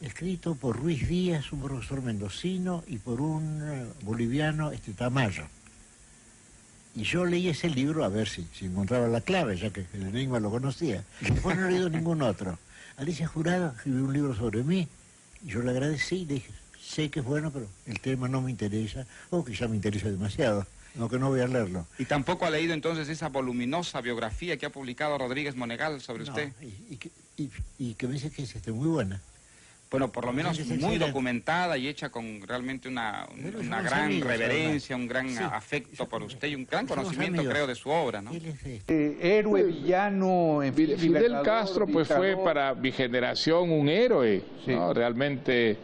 escrito por Ruiz Díaz, un profesor mendocino, y por un boliviano, Tamayo. Y yo leí ese libro a ver si encontraba la clave, ya que el enigma lo conocía. Después no he leído ningún otro. Alicia Jurado escribió un libro sobre mí, y yo le agradecí y le dije, sé que es bueno, pero el tema no me interesa, o quizá me interesa demasiado, aunque no voy a leerlo. ¿Y tampoco ha leído entonces esa voluminosa biografía que ha publicado Rodríguez Monegal sobre usted? Y que me dice que es muy buena. Bueno, por lo menos Es muy excelente. documentada y hecha con realmente una gran amigos, reverencia, además. un gran Sí. afecto por usted y un gran Somos conocimiento, amigos. creo, de su obra, ¿no? Héroe, villano, en fin, Fidel libertador, Castro pues fue dictador. para mi generación un héroe, ¿no? Realmente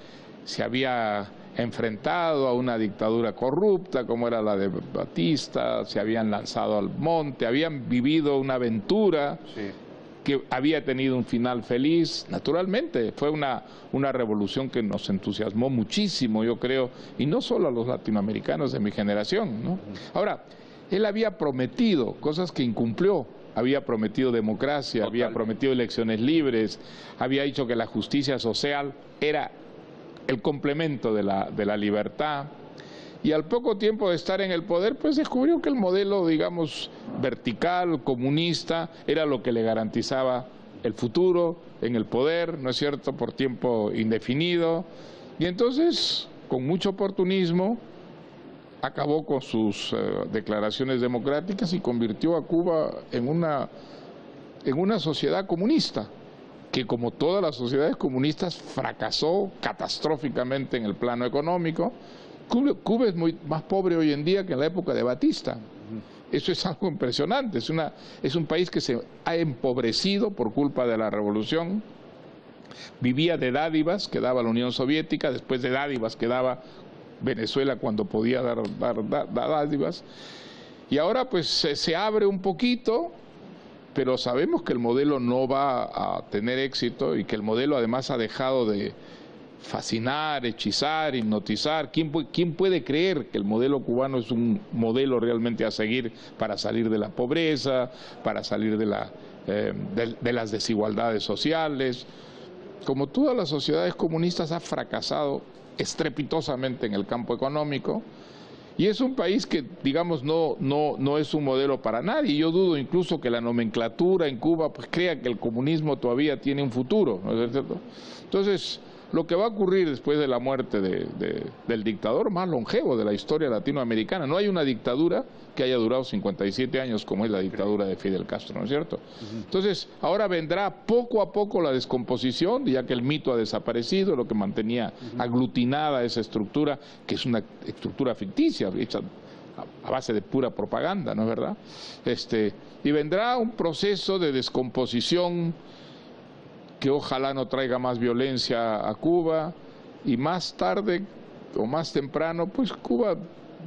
se había enfrentado a una dictadura corrupta como era la de Batista, se habían lanzado al monte, habían vivido una aventura que había tenido un final feliz. Naturalmente fue una revolución que nos entusiasmó muchísimo, yo creo, y no solo a los latinoamericanos de mi generación, ¿no? Ahora, él había prometido cosas que incumplió. Había prometido democracia, había prometido elecciones libres, había dicho que la justicia social era el complemento de la libertad. Y al poco tiempo de estar en el poder, pues descubrió que el modelo, digamos, vertical, comunista, era lo que le garantizaba el futuro en el poder, ¿no es cierto?, por tiempo indefinido. Y entonces, con mucho oportunismo, acabó con sus declaraciones democráticas y convirtió a Cuba en una sociedad comunista, que como todas las sociedades comunistas fracasó catastróficamente en el plano económico. Cuba es más pobre hoy en día que en la época de Batista. Eso es algo impresionante. Es un país que se ha empobrecido por culpa de la revolución. Vivía de dádivas que daba la Unión Soviética, después de dádivas que daba Venezuela cuando podía dar dádivas. Y ahora pues se abre un poquito, pero sabemos que el modelo no va a tener éxito y que el modelo además ha dejado de fascinar, hechizar, hipnotizar. ¿Quién puede creer que el modelo cubano es un modelo realmente a seguir para salir de la pobreza, para salir de las desigualdades sociales? Como todas las sociedades comunistas, ha fracasado estrepitosamente en el campo económico, y es un país que, digamos, no es un modelo para nadie. Yo dudo incluso que la nomenclatura en Cuba pues crea que el comunismo todavía tiene un futuro, ¿no es cierto? Entonces, lo que va a ocurrir después de la muerte del dictador más longevo de la historia latinoamericana, no hay una dictadura que haya durado 57 años como es la dictadura de Fidel Castro, ¿no es cierto? Entonces, ahora vendrá poco a poco la descomposición, ya que el mito ha desaparecido, lo que mantenía aglutinada esa estructura, que es una estructura ficticia, hecha a base de pura propaganda, ¿no es verdad? Y vendrá un proceso de descomposición que ojalá no traiga más violencia a Cuba, y más tarde o más temprano pues Cuba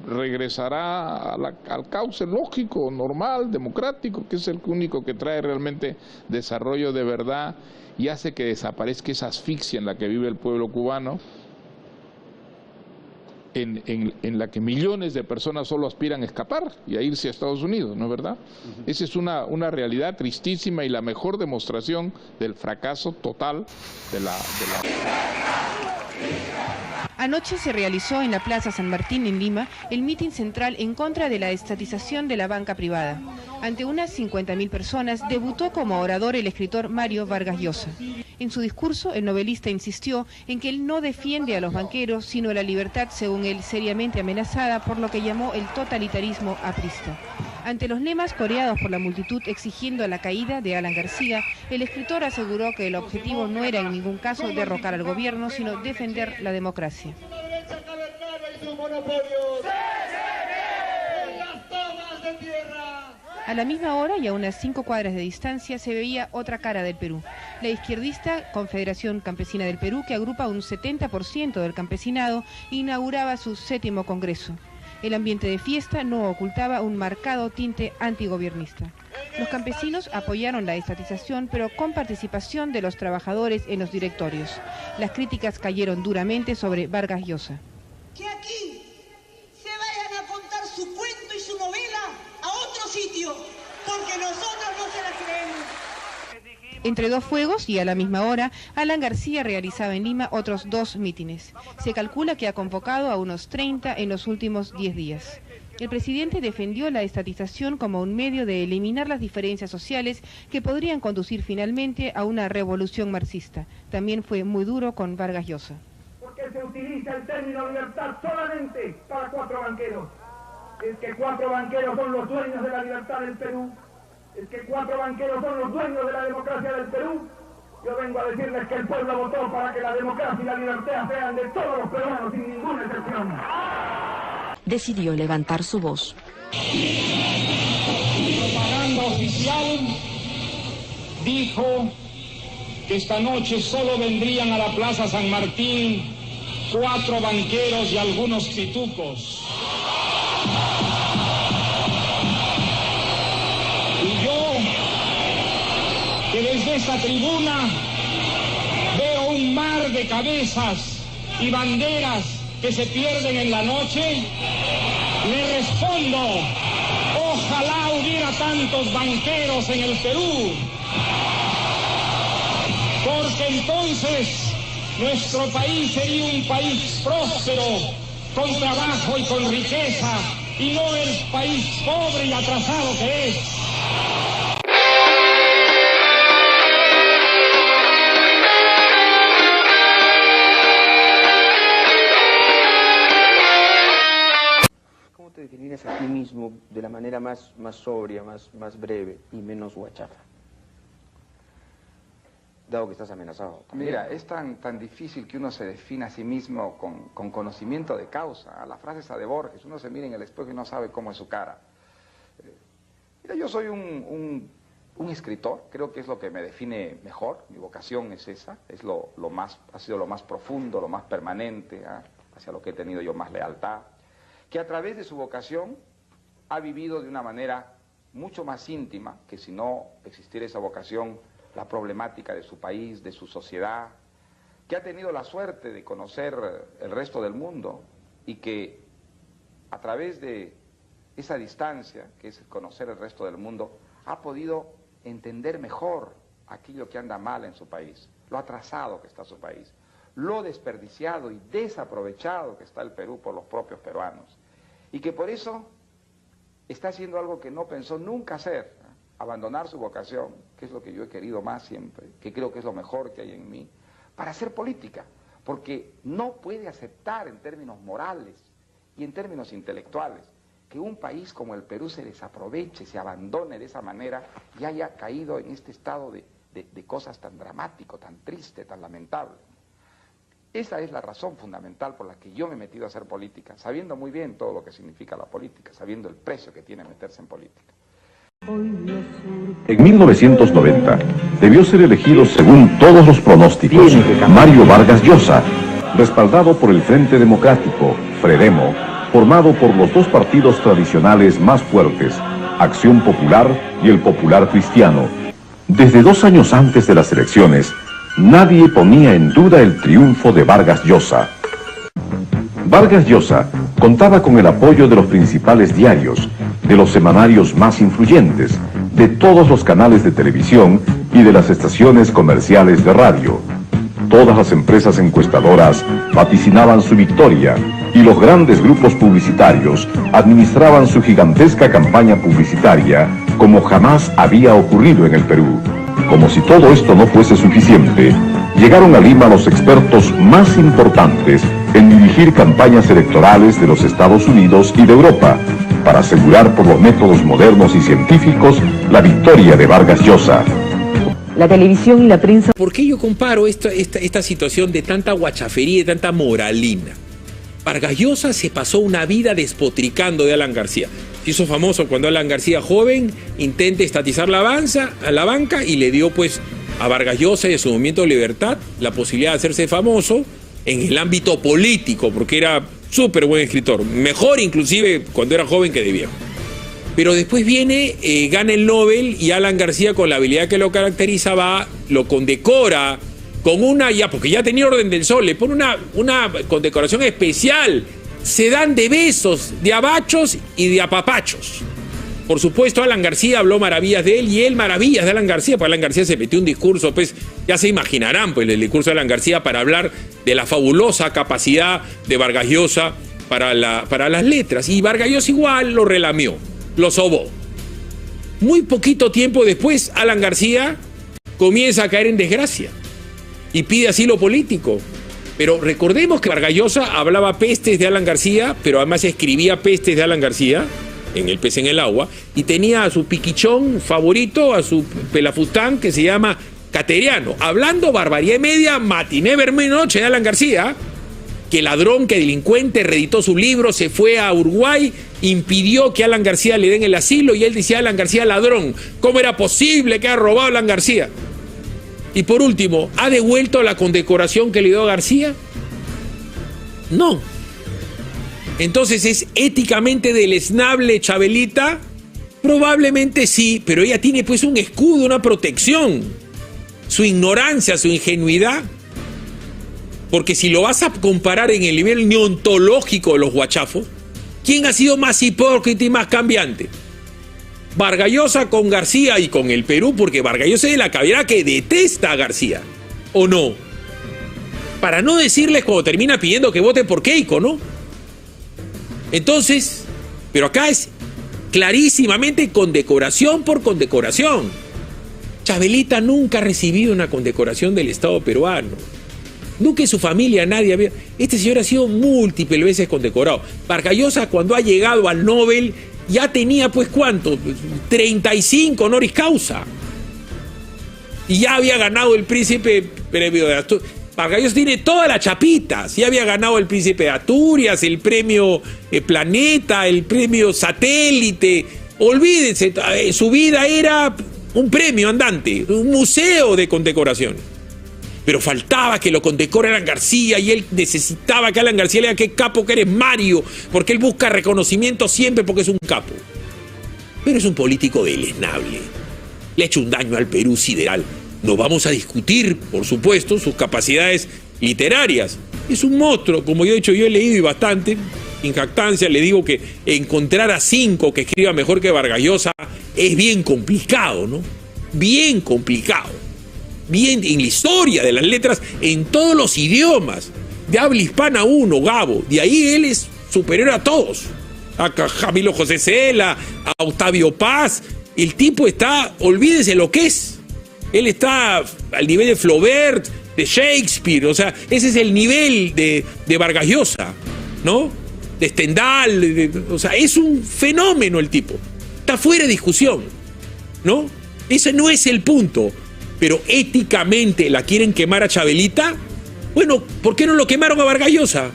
regresará al cauce lógico, normal, democrático, que es el único que trae realmente desarrollo de verdad y hace que desaparezca esa asfixia en la que vive el pueblo cubano, en la que millones de personas solo aspiran a escapar y a irse a Estados Unidos, ¿no es verdad? Esa es una realidad tristísima y la mejor demostración del fracaso total de la... Anoche se realizó en la Plaza San Martín en Lima el mitin central en contra de la estatización de la banca privada. Ante unas 50.000 personas debutó como orador el escritor Mario Vargas Llosa. En su discurso, el novelista insistió en que él no defiende a los banqueros, sino la libertad, según él, seriamente amenazada por lo que llamó el totalitarismo aprista. Ante los lemas coreados por la multitud exigiendo la caída de Alan García, el escritor aseguró que el objetivo no era en ningún caso derrocar al gobierno, sino defender la democracia. A la misma hora y a unas 5 cuadras de distancia se veía otra cara del Perú, la izquierdista Confederación Campesina del Perú, que agrupa un 70% del campesinado, inauguraba su 7º congreso. El ambiente de fiesta no ocultaba un marcado tinte antigobiernista. Los campesinos apoyaron la estatización, pero con participación de los trabajadores en los directorios. Las críticas cayeron duramente sobre Vargas Llosa. Que aquí se vayan a contar su cuento y su novela a otro sitio, porque nosotros no se la creemos. Entre dos fuegos y a la misma hora, Alan García realizaba en Lima otros 2 mítines. Se calcula que ha convocado a unos 30 en los últimos 10 días. El presidente defendió la estatización como un medio de eliminar las diferencias sociales que podrían conducir finalmente a una revolución marxista. También fue muy duro con Vargas Llosa. Porque que se utiliza el término libertad solamente para 4 banqueros. Es que 4 banqueros son los dueños de la libertad del Perú. Es que 4 banqueros son los dueños de la democracia del Perú. Yo vengo a decirles que el pueblo votó para que la democracia y la libertad sean de todos los peruanos, sin ninguna excepción. Decidió levantar su voz. La propaganda oficial dijo que esta noche solo vendrían a la Plaza San Martín 4 banqueros y algunos pitucos. Y yo, que desde esta tribuna veo un mar de cabezas y banderas que se pierden en la noche, le respondo: ojalá hubiera tantos banqueros en el Perú, porque entonces nuestro país sería un país próspero, con trabajo y con riqueza, y no el país pobre y atrasado que es. ¿Cómo te definirías a ti mismo de la manera más sobria, más breve y menos guachafa? Dado que estás amenazado. Mira, es tan difícil que uno se defina a sí mismo con conocimiento de causa. A la frase esa de Borges, uno se mira en el espejo y no sabe cómo es su cara. Mira, yo soy un escritor, creo que es lo que me define mejor, mi vocación es esa, es ha sido lo más profundo, lo más permanente, hacia lo que he tenido yo más lealtad, que a través de su vocación ha vivido de una manera mucho más íntima, que si no existiera esa vocación, la problemática de su país, de su sociedad, que ha tenido la suerte de conocer el resto del mundo y que a través de esa distancia, que es conocer el resto del mundo, ha podido entender mejor aquello que anda mal en su país, lo atrasado que está su país, lo desperdiciado y desaprovechado que está el Perú por los propios peruanos, y que por eso está haciendo algo que no pensó nunca hacer, abandonar su vocación, que es lo que yo he querido más siempre, que creo que es lo mejor que hay en mí, para hacer política, porque no puede aceptar en términos morales y en términos intelectuales que un país como el Perú se desaproveche, se abandone de esa manera y haya caído en este estado de cosas tan dramático, tan triste, tan lamentable. Esa es la razón fundamental por la que yo me he metido a hacer política, sabiendo muy bien todo lo que significa la política, sabiendo el precio que tiene meterse en política. En 1990 debió ser elegido, según todos los pronósticos, Mario Vargas Llosa, respaldado por el Frente Democrático, Fredemo, formado por los dos partidos tradicionales más fuertes, Acción Popular y el Popular Cristiano. Desde 2 años antes de las elecciones, nadie ponía en duda el triunfo de Vargas Llosa. Vargas Llosa contaba con el apoyo de los principales diarios, de los semanarios más influyentes, de todos los canales de televisión y de las estaciones comerciales de radio. Todas las empresas encuestadoras vaticinaban su victoria y los grandes grupos publicitarios administraban su gigantesca campaña publicitaria como jamás había ocurrido en el Perú. Como si todo esto no fuese suficiente, llegaron a Lima los expertos más importantes en dirigir campañas electorales de los Estados Unidos y de Europa, para asegurar por los métodos modernos y científicos la victoria de Vargas Llosa. La televisión y la prensa... ¿Por qué yo comparo esta situación de tanta guachafería y tanta moralina? Vargas Llosa se pasó una vida despotricando de Alan García. Se hizo famoso cuando Alan García, joven, intenta estatizar la banca y le dio pues a Vargas Llosa y a su movimiento de libertad la posibilidad de hacerse famoso en el ámbito político, porque era súper buen escritor, mejor inclusive cuando era joven que de viejo. Pero después viene, gana el Nobel y Alan García, con la habilidad que lo caracteriza, lo condecora con porque ya tenía Orden del Sol, le pone una condecoración especial. Se dan de besos, de abachos y de apapachos. Por supuesto, Alan García habló maravillas de él y él maravillas de Alan García, porque Alan García se metió un discurso, pues ya se imaginarán, pues el discurso de Alan García para hablar de la fabulosa capacidad de Vargas Llosa para las letras. Y Vargas Llosa igual lo relamió, lo sobó. Muy poquito tiempo después, Alan García comienza a caer en desgracia y pide asilo político. Pero recordemos que Vargas Llosa hablaba pestes de Alan García, pero además escribía pestes de Alan García en El pez en el agua, y tenía a su piquichón favorito, a su pelafustán, que se llama Cateriano, hablando barbaridad y media, matiné, verme noche de Alan García, que ladrón, que delincuente, reeditó su libro, se fue a Uruguay, impidió que Alan García le den el asilo, y él decía Alan García ladrón. ¿Cómo era posible que haya robado a Alan García? Y por último, ¿ha devuelto la condecoración que le dio a García? No. Entonces, ¿es éticamente deleznable Chabelita? Probablemente sí, pero ella tiene pues un escudo, una protección. Su ignorancia, su ingenuidad. Porque si lo vas a comparar en el nivel neontológico de los guachafos, ¿quién ha sido más hipócrita y más cambiante? Vargas Llosa con García y con el Perú, porque Vargas Llosa es de la cabellera que detesta a García, ¿o no? Para no decirles cuando termina pidiendo que voten por Keiko, ¿no? Entonces, pero acá es clarísimamente condecoración por condecoración. Chabelita nunca ha recibido una condecoración del Estado peruano. Nunca en su familia nadie había... Este señor ha sido múltiples veces condecorado. Vargas Llosa, cuando ha llegado al Nobel, ya tenía, pues, ¿cuánto? 35 honoris causa. Y ya había ganado el Príncipe Premio de Asturias. Vargas Llosa tiene todas las chapitas. Ya había ganado el Príncipe de Asturias, el Premio Planeta, el Premio Satélite. Olvídense, su vida era un premio andante, un museo de condecoraciones. Pero faltaba que lo condecora Alan García, y él necesitaba que Alan García le diga qué capo que eres, Mario, porque él busca reconocimiento siempre porque es un capo. Pero es un político deleznable. Le ha hecho un daño al Perú sideral. No vamos a discutir, por supuesto, sus capacidades literarias. Es un monstruo, como yo he dicho, yo he leído y bastante. En jactancia le digo que encontrar a 5 que escriba mejor que Vargas Llosa es bien complicado, ¿no? Bien complicado. Bien en la historia de las letras, en todos los idiomas. De habla hispana 1, Gabo. De ahí él es superior a todos. A Camilo José Cela, a Octavio Paz. El tipo está, olvídense lo que es. Él está al nivel de Flaubert, de Shakespeare. O sea, ese es el nivel de Vargas Llosa, ¿no? De Stendhal. O sea, es un fenómeno el tipo. Está fuera de discusión, ¿no? Ese no es el punto. Pero éticamente la quieren quemar a Chabelita. Bueno, ¿por qué no lo quemaron a Vargas Llosa?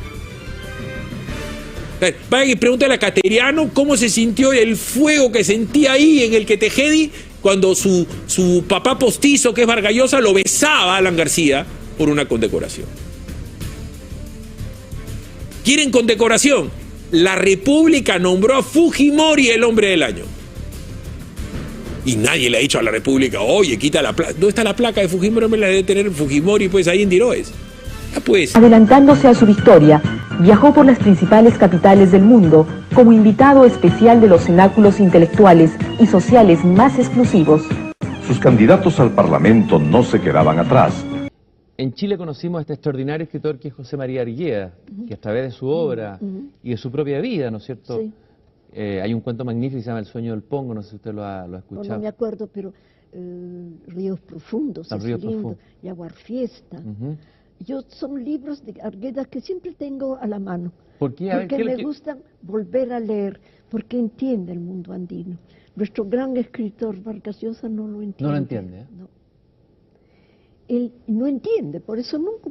Vayan y pregúntale a Cateriano cómo se sintió el fuego que sentía ahí en el Quetejedi cuando su papá postizo, que es Vargas Llosa, lo besaba a Alan García por una condecoración. ¿Quieren condecoración? La República nombró a Fujimori el hombre del año. Y nadie le ha dicho a la República, oye, quita la placa. ¿Dónde está la placa de Fujimori? Me la debe tener Fujimori, pues, ahí en Diroes. Ya pues. Adelantándose a su victoria, viajó por las principales capitales del mundo como invitado especial de los cenáculos intelectuales y sociales más exclusivos. Sus candidatos al Parlamento no se quedaban atrás. En Chile conocimos a este extraordinario escritor que es José María Argueda, que a través de su obra y de su propia vida, ¿no es cierto?, Sí. Hay un cuento magnífico que se llama El sueño del Pongo, no sé si usted lo ha escuchado. No me acuerdo, pero Ríos Profundos, es Ríos lindo, Profundos. y Aguar Fiesta. Son libros de Argueda que siempre tengo a la mano. ¿Por qué? A ver, Porque ¿qué- me qué- gustan volver a leer, porque entiende el mundo andino. Nuestro gran escritor Vargas Llosa no lo entiende. No lo entiende, ¿eh? No. Él no entiende, por eso nunca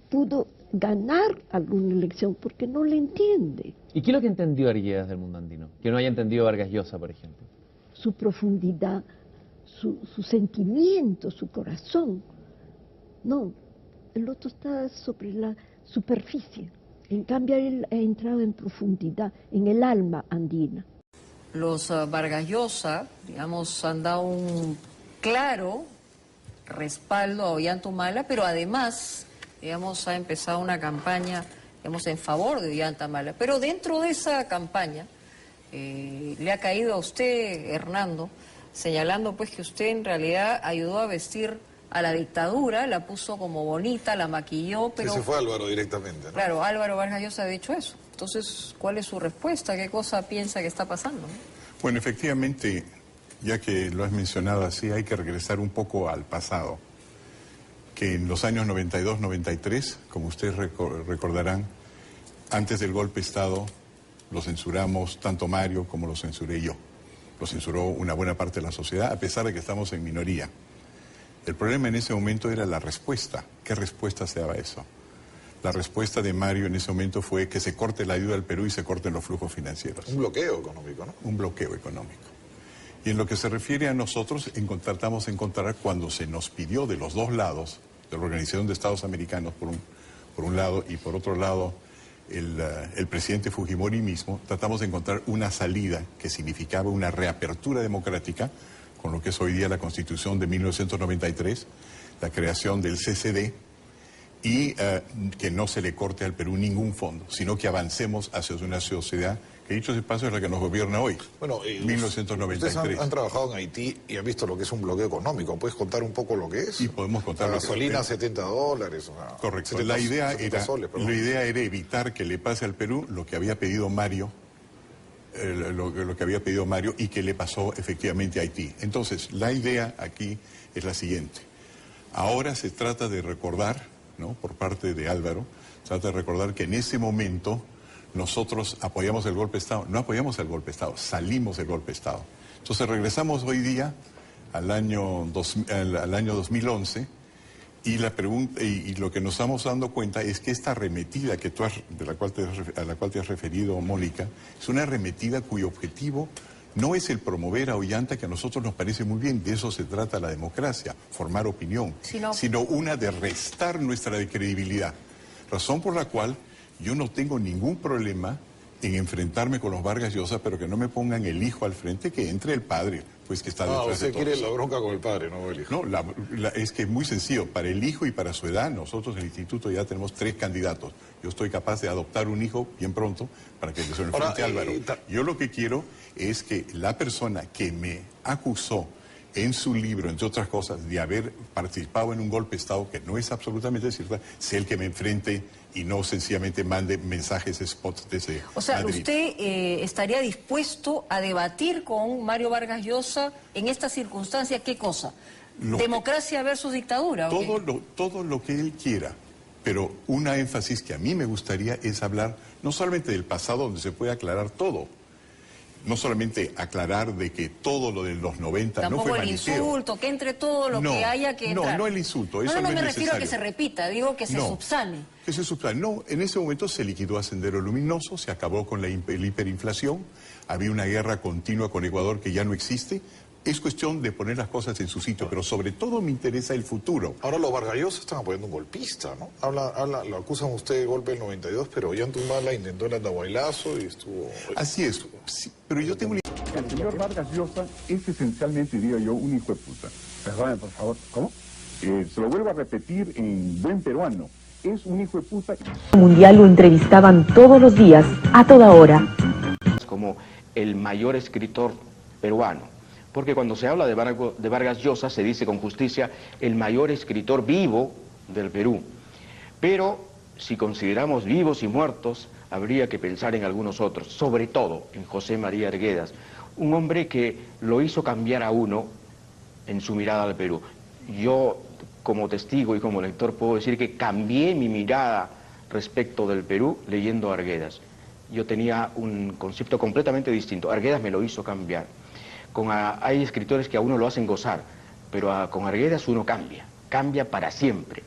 pudo ganar alguna elección, porque no le entiende. ¿Y qué es lo que entendió Arguedas del mundo andino? Que no haya entendido Vargas Llosa, por ejemplo. Su profundidad, su sentimiento, su corazón. No, el otro está sobre la superficie. En cambio, él ha entrado en profundidad, en el alma andina. Los Vargas Llosa, digamos, han dado un claro respaldo a Ollanta-Humala, pero además, digamos, ha empezado una campaña, digamos, en favor de Ollanta-Humala. Pero dentro de esa campaña le ha caído a usted, Hernando, señalando pues que usted en realidad ayudó a vestir a la dictadura, la puso como bonita, la maquilló, pero... Ese fue Álvaro directamente, ¿no? Claro, Álvaro Vargas Llosa ha dicho eso. Entonces, ¿cuál es su respuesta? ¿Qué cosa piensa que está pasando? Bueno, efectivamente, ya que lo has mencionado así, hay que regresar un poco al pasado. que en los años 92-93, como ustedes recordarán, antes del golpe de Estado lo censuramos tanto Mario como lo censuré yo. Lo censuró una buena parte de la sociedad, a pesar de que estamos en minoría. El problema en ese momento era la respuesta. ¿Qué respuesta se daba a eso? La respuesta de Mario en ese momento fue que se corte la ayuda al Perú y se corten los flujos financieros. Un bloqueo económico, ¿no? Un bloqueo económico. Y en lo que se refiere a nosotros, tratamos de encontrar cuando se nos pidió de los dos lados, de la Organización de Estados Americanos por un lado y por otro lado el presidente Fujimori mismo, tratamos de encontrar una salida que significaba una reapertura democrática con lo que es hoy día la Constitución de 1993, la creación del CCD, y que no se le corte al Perú ningún fondo, sino que avancemos hacia una sociedad que, dicho ese paso, es la que nos gobierna hoy. Bueno, 1993. Ustedes han trabajado en Haití y han visto lo que es un bloqueo económico. ¿Puedes contar un poco lo que es? Y podemos contar la lo que gasolina, es. $70. Correcto. 70, la idea 70 era, soles, la idea era evitar que le pase al Perú lo que había pedido Mario, lo que había pedido Mario y que le pasó efectivamente a Haití. Entonces, la idea aquí es la siguiente. Ahora se trata de recordar, ¿no?, por parte de Álvaro, trata de recordar que en ese momento nosotros apoyamos el golpe de Estado. No apoyamos el golpe de Estado, salimos del golpe de Estado. Entonces regresamos hoy día al año 2011 y la pregunta, y lo que nos estamos dando cuenta es que esta arremetida que a la cual te has referido, Mónica, es una arremetida cuyo objetivo no es el promover a Ollanta, que a nosotros nos parece muy bien, de eso se trata la democracia, formar opinión, sino una de restar nuestra credibilidad. Razón por la cual yo no tengo ningún problema en enfrentarme con los Vargas Llosa, pero que no me pongan el hijo al frente, que entre el padre, pues que está detrás de usted todos. quiere la bronca con el padre, no el hijo. No, es que es muy sencillo. Para el hijo y para su edad, nosotros en el instituto ya tenemos 3 candidatos. Yo estoy capaz de adoptar un hijo bien pronto para que se lo enfrente a Álvaro. Yo lo que quiero es que la persona que me acusó en su libro, entre otras cosas, de haber participado en un golpe de Estado, que no es absolutamente cierta, sea el que me enfrente y no sencillamente mande mensajes spots desde O sea, Madrid. ¿usted estaría dispuesto a debatir con Mario Vargas Llosa en esta circunstancia qué cosa? ¿Democracia versus dictadura? ¿o qué? Todo lo que él quiera, pero una énfasis que a mí me gustaría es hablar no solamente del pasado, donde se puede aclarar todo, no solamente aclarar de que todo lo de los 90 Tampoco no fue el maniteo. insulto, que entre todo lo que haya que entrar. No el insulto, eso no no es me refiero a que necesario. se repita, digo que se subsane. Que se subsane. No, en ese momento se liquidó a Sendero Luminoso, se acabó con la hiperinflación, había una guerra continua con Ecuador que ya no existe. Es cuestión de poner las cosas en su sitio, pero sobre todo me interesa el futuro. Ahora los Vargas Llosa están apoyando un golpista, ¿no? Lo acusan usted de golpe del 92, pero Ollantumala intentó el andahuaylazo y estuvo... Así es, sí, pero yo tengo... El señor Vargas Llosa es esencialmente, diría yo, un hijo de puta. Perdóname, por favor. ¿Cómo? Se lo vuelvo a repetir en buen peruano. Es un hijo de puta. Mundial lo entrevistaban todos los días, a toda hora. Como el mayor escritor peruano. Porque cuando se habla de Vargas Llosa se dice con justicia el mayor escritor vivo del Perú. Pero si consideramos vivos y muertos, habría que pensar en algunos otros, sobre todo en José María Arguedas, un hombre que lo hizo cambiar a uno en su mirada al Perú. Yo, como testigo y como lector, puedo decir que cambié mi mirada respecto del Perú leyendo a Arguedas. Yo tenía un concepto completamente distinto. Arguedas me lo hizo cambiar. Hay escritores que a uno lo hacen gozar, pero con Arguedas uno cambia para siempre.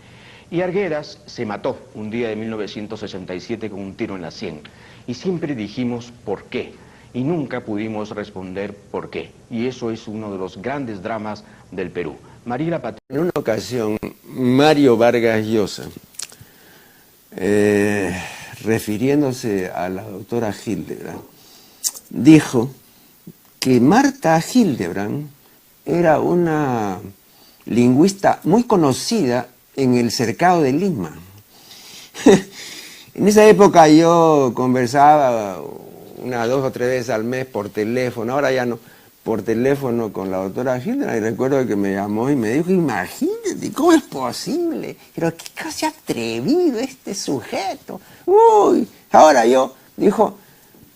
Y Arguedas se mató un día de 1967 con un tiro en la sien. Y siempre dijimos ¿por qué? Y nunca pudimos responder por qué. Y eso es uno de los grandes dramas del Perú. Mariela Patricia. En una ocasión, Mario Vargas Llosa, refiriéndose a la doctora Hildebrand, dijo que Marta Hildebrand era una lingüista muy conocida en el cercado de Lima. En esa época yo conversaba 1, 2 o 3 veces al mes por teléfono, ahora ya no, por teléfono con la doctora Hildebrand, y recuerdo que me llamó y me dijo, imagínate, ¿cómo es posible? Pero qué casi atrevido este sujeto. Uy, ahora yo, dijo,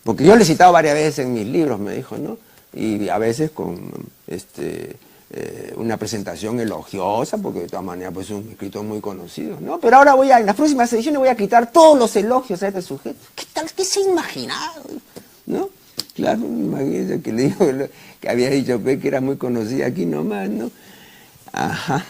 porque yo le he citado varias veces en mis libros, me dijo, ¿no? Y a veces con una presentación elogiosa, porque de todas maneras pues, es un escritor muy conocido, ¿no? Pero ahora en las próximas ediciones voy a quitar todos los elogios a este sujeto. ¿Qué se ha imaginado? ¿No? Claro, imagínense que le dijo que había dicho pues, que era muy conocida aquí nomás, ¿no? Ajá.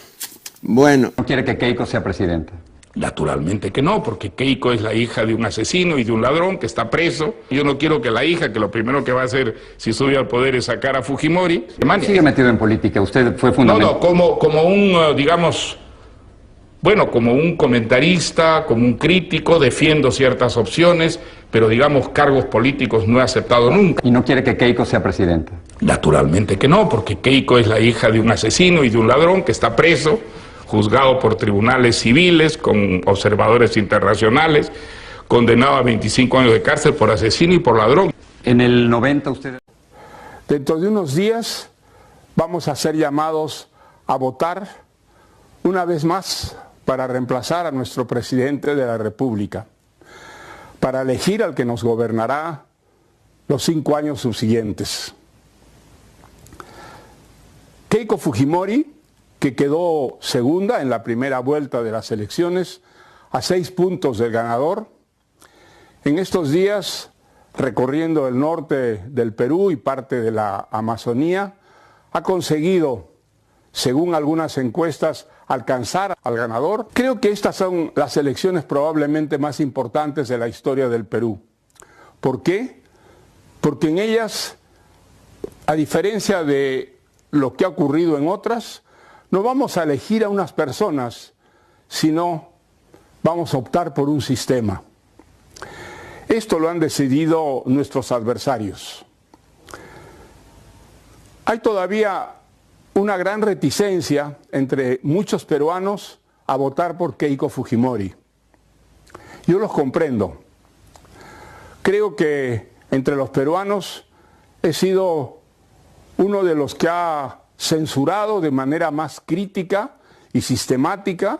Bueno. ¿No quiere que Keiko sea presidenta? Naturalmente que no, porque Keiko es la hija de un asesino y de un ladrón que está preso. Yo no quiero que la hija, que lo primero que va a hacer si sube al poder es sacar a Fujimori. Sigue metido en política, usted fue fundamental. No, como un, digamos, bueno, como un comentarista, como un crítico, defiendo ciertas opciones, pero digamos cargos políticos no he aceptado nunca. ¿Y no quiere que Keiko sea presidenta? Naturalmente que no, porque Keiko es la hija de un asesino y de un ladrón que está preso, juzgado por tribunales civiles, con observadores internacionales, condenado a 25 años de cárcel por asesino y por ladrón. En el 90 usted... Dentro de unos días vamos a ser llamados a votar una vez más para reemplazar a nuestro presidente de la República, para elegir al que nos gobernará los 5 años subsiguientes. Keiko Fujimori, que quedó segunda en la primera vuelta de las elecciones, a 6 puntos del ganador. En estos días, recorriendo el norte del Perú y parte de la Amazonía, ha conseguido, según algunas encuestas, alcanzar al ganador. Creo que estas son las elecciones probablemente más importantes de la historia del Perú. ¿Por qué? Porque en ellas, a diferencia de lo que ha ocurrido en otras, no vamos a elegir a unas personas, sino vamos a optar por un sistema. Esto lo han decidido nuestros adversarios. Hay todavía una gran reticencia entre muchos peruanos a votar por Keiko Fujimori. Yo los comprendo. Creo que entre los peruanos he sido uno de los que ha censurado de manera más crítica y sistemática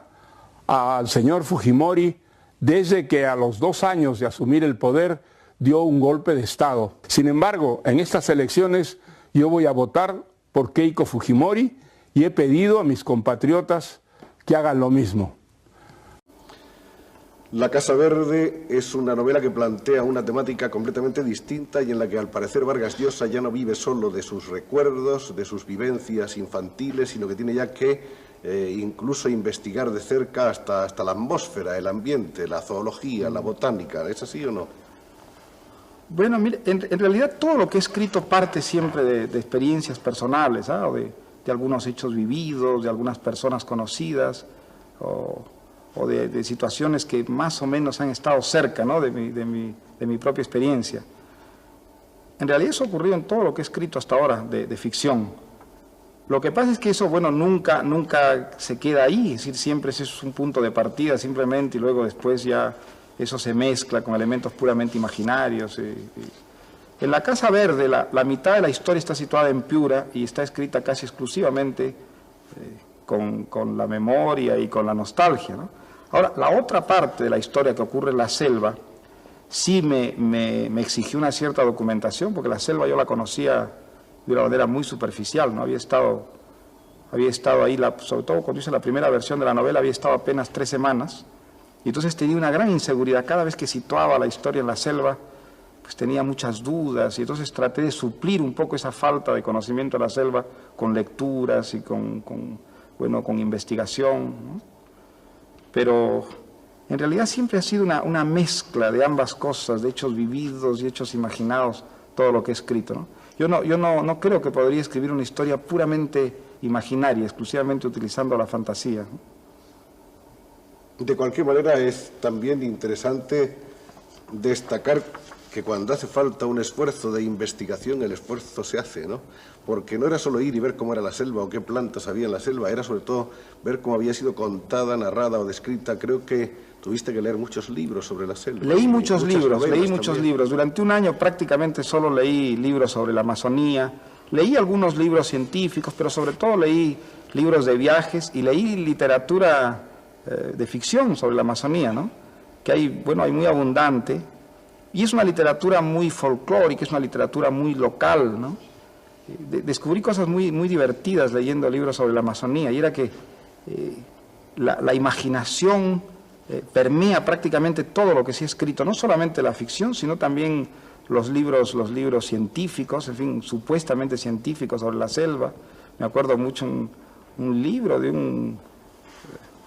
al señor Fujimori desde que a los 2 años de asumir el poder dio un golpe de Estado. Sin embargo, en estas elecciones yo voy a votar por Keiko Fujimori y he pedido a mis compatriotas que hagan lo mismo. La Casa Verde es una novela que plantea una temática completamente distinta y en la que al parecer Vargas Llosa ya no vive solo de sus recuerdos, de sus vivencias infantiles, sino que tiene ya que incluso investigar de cerca hasta la atmósfera, el ambiente, la zoología, la botánica. ¿Es así o no? Bueno, mire, en realidad todo lo que he escrito parte siempre de experiencias personales, ¿ah? O de algunos hechos vividos, de algunas personas conocidas, o de situaciones que más o menos han estado cerca, ¿no? de mi propia experiencia. En realidad eso ha ocurrido en todo lo que he escrito hasta ahora de ficción. Lo que pasa es que eso, bueno, nunca se queda ahí, es decir, siempre ese es un punto de partida simplemente y luego después ya eso se mezcla con elementos puramente imaginarios. En la Casa Verde la mitad de la historia está situada en Piura y está escrita casi exclusivamente con la memoria y con la nostalgia, ¿no? Ahora, la otra parte de la historia que ocurre en la selva sí me exigió una cierta documentación, porque la selva yo la conocía de una manera muy superficial, ¿no? Había estado ahí, sobre todo cuando hice la primera versión de la novela, había estado apenas 3 semanas, y entonces tenía una gran inseguridad. Cada vez que situaba la historia en la selva, pues tenía muchas dudas, y entonces traté de suplir un poco esa falta de conocimiento de la selva con lecturas y con investigación, ¿no? Pero en realidad siempre ha sido una mezcla de ambas cosas, de hechos vividos y hechos imaginados, todo lo que he escrito, ¿no? Yo no creo que podría escribir una historia puramente imaginaria, exclusivamente utilizando la fantasía, ¿no? De cualquier manera es también interesante destacar que cuando hace falta un esfuerzo de investigación, el esfuerzo se hace, ¿no? Porque no era solo ir y ver cómo era la selva o qué plantas había en la selva, era sobre todo ver cómo había sido contada, narrada o descrita. Creo que tuviste que leer muchos libros sobre la selva. Leí muchos libros. Durante un año prácticamente solo leí libros sobre la Amazonía, leí algunos libros científicos, pero sobre todo leí libros de viajes y leí literatura de ficción sobre la Amazonía, ¿no? Que hay muy abundante. Y es una literatura muy folclórica, es una literatura muy local, ¿no? descubrí cosas muy divertidas leyendo libros sobre la Amazonía, y era que la imaginación permea prácticamente todo lo que se ha escrito, no solamente la ficción, sino también los libros científicos, en fin, supuestamente científicos sobre la selva. Me acuerdo mucho un libro de un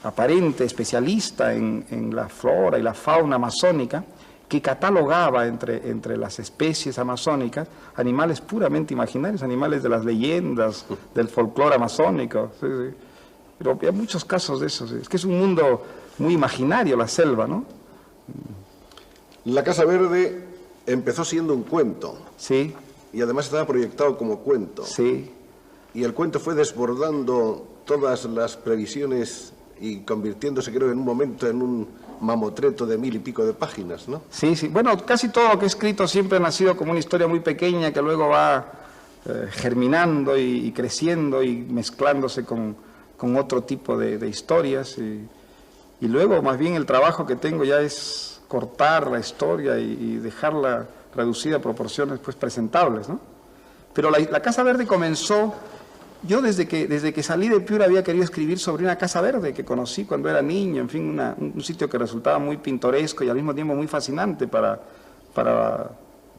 aparente especialista en la flora y la fauna amazónica, que catalogaba entre las especies amazónicas animales puramente imaginarios, animales de las leyendas, del folclore amazónico. Sí, sí. Pero hay muchos casos de eso. Es que es un mundo muy imaginario la selva, ¿no? La Casa Verde empezó siendo un cuento. Sí. Y además estaba proyectado como cuento. Sí. Y el cuento fue desbordando todas las previsiones y convirtiéndose, creo, en un momento en un mamotreto de 1000 y pico de páginas, ¿no? Sí, sí. Bueno, casi todo lo que he escrito siempre ha nacido como una historia muy pequeña que luego va germinando y creciendo y mezclándose con otro tipo de historias. Y luego, más bien, el trabajo que tengo ya es cortar la historia y dejarla reducida a proporciones pues presentables, ¿no? Pero la Casa Verde comenzó... Yo desde que salí de Piura había querido escribir sobre una casa verde que conocí cuando era niño, en fin, un sitio que resultaba muy pintoresco y al mismo tiempo muy fascinante para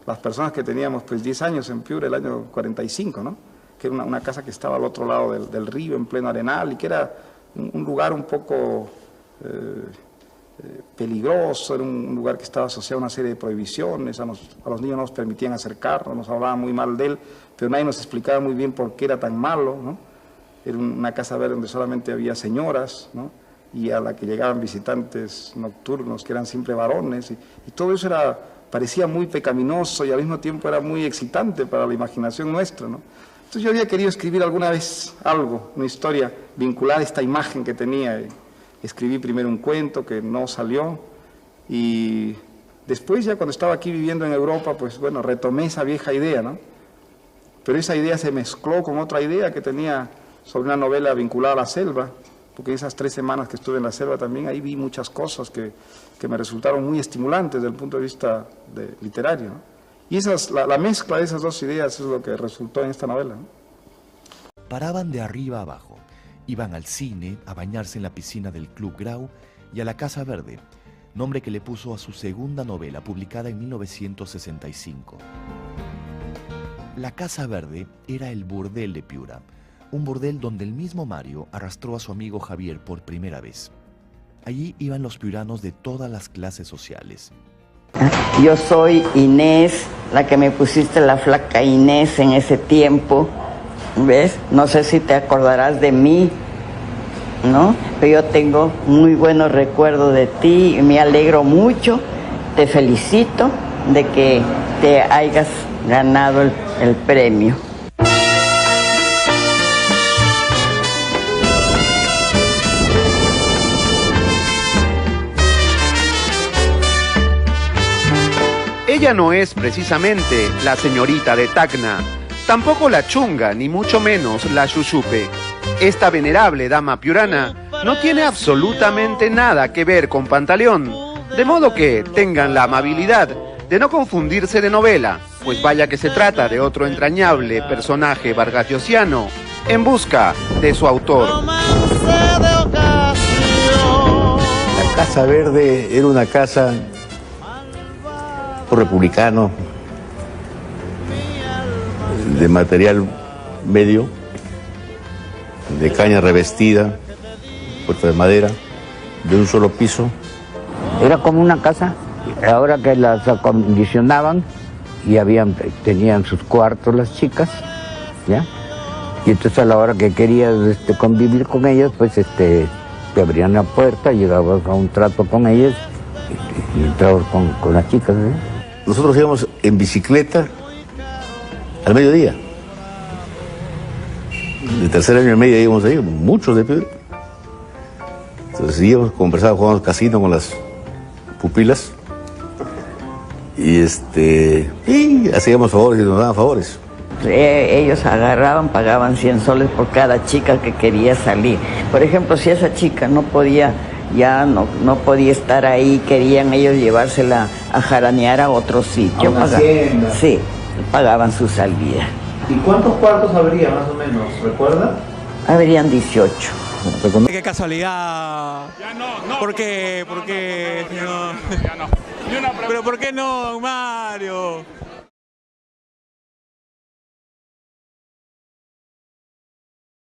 las personas que teníamos pues 10 años en Piura, el año 45, ¿no? Que era una casa que estaba al otro lado del río, en pleno arenal, y que era un lugar un poco peligroso, era un lugar que estaba asociado a una serie de prohibiciones, a los niños no nos permitían acercarnos, nos hablaban muy mal de él, pero nadie nos explicaba muy bien por qué era tan malo, ¿no? Era una casa verde donde solamente había señoras, ¿no? Y a la que llegaban visitantes nocturnos, que eran siempre varones, y todo eso parecía muy pecaminoso y al mismo tiempo era muy excitante para la imaginación nuestra, ¿no? Entonces yo había querido escribir alguna vez algo, una historia vinculada a esta imagen que tenía. Escribí primero un cuento que no salió y después ya cuando estaba aquí viviendo en Europa, pues bueno, retomé esa vieja idea, ¿no? Pero esa idea se mezcló con otra idea que tenía sobre una novela vinculada a la selva, porque esas 3 semanas que estuve en la selva también ahí vi muchas cosas que me resultaron muy estimulantes desde el punto de vista literario, ¿no? Y la mezcla de esas dos ideas es lo que resultó en esta novela, ¿no? Paraban de arriba a abajo. Iban al cine, a bañarse en la piscina del Club Grau y a la Casa Verde, nombre que le puso a su segunda novela, publicada en 1965. La Casa Verde era el burdel de Piura, un burdel donde el mismo Mario arrastró a su amigo Javier por primera vez. Allí iban los piuranos de todas las clases sociales. Yo soy Inés, la que me pusiste la flaca Inés en ese tiempo. ¿Ves? No sé si te acordarás de mí, ¿no? Pero yo tengo muy buenos recuerdos de ti y me alegro mucho. Te felicito de que te hayas ganado el premio. Ella no es precisamente la señorita de Tacna, tampoco la chunga, ni mucho menos la chuchupe. Esta venerable dama piurana no tiene absolutamente nada que ver con Pantaleón, de modo que tengan la amabilidad de no confundirse de novela, pues vaya que se trata de otro entrañable personaje vargasllosiano en busca de su autor. La Casa Verde era una casa republicano, de material medio, de caña revestida, puerta de madera, de un solo piso. Era como una casa, ahora que las acondicionaban y tenían sus cuartos las chicas, ¿ya? Y entonces a la hora que querías convivir con ellas, pues te abrían la puerta, llegabas a un trato con ellas y entrabas con las chicas, ¿eh? Nosotros íbamos en bicicleta al mediodía. De tercer año y medio íbamos ahí, muchos de Piura. Entonces íbamos, conversábamos, jugábamos casino con las pupilas. Y hacíamos favores y nos daban favores. Ellos agarraban, pagaban 100 soles por cada chica que quería salir. Por ejemplo, si esa chica no podía estar ahí, querían ellos llevársela a jaranear a otro sitio. Sí, pagaban su salida. ¿Y cuántos cuartos habría más o menos? ¿Recuerda? Habrían 18. Qué casualidad. Ya no. ¿Por qué? ¿Por qué? Ya no. Pero ¿por qué no, Mario?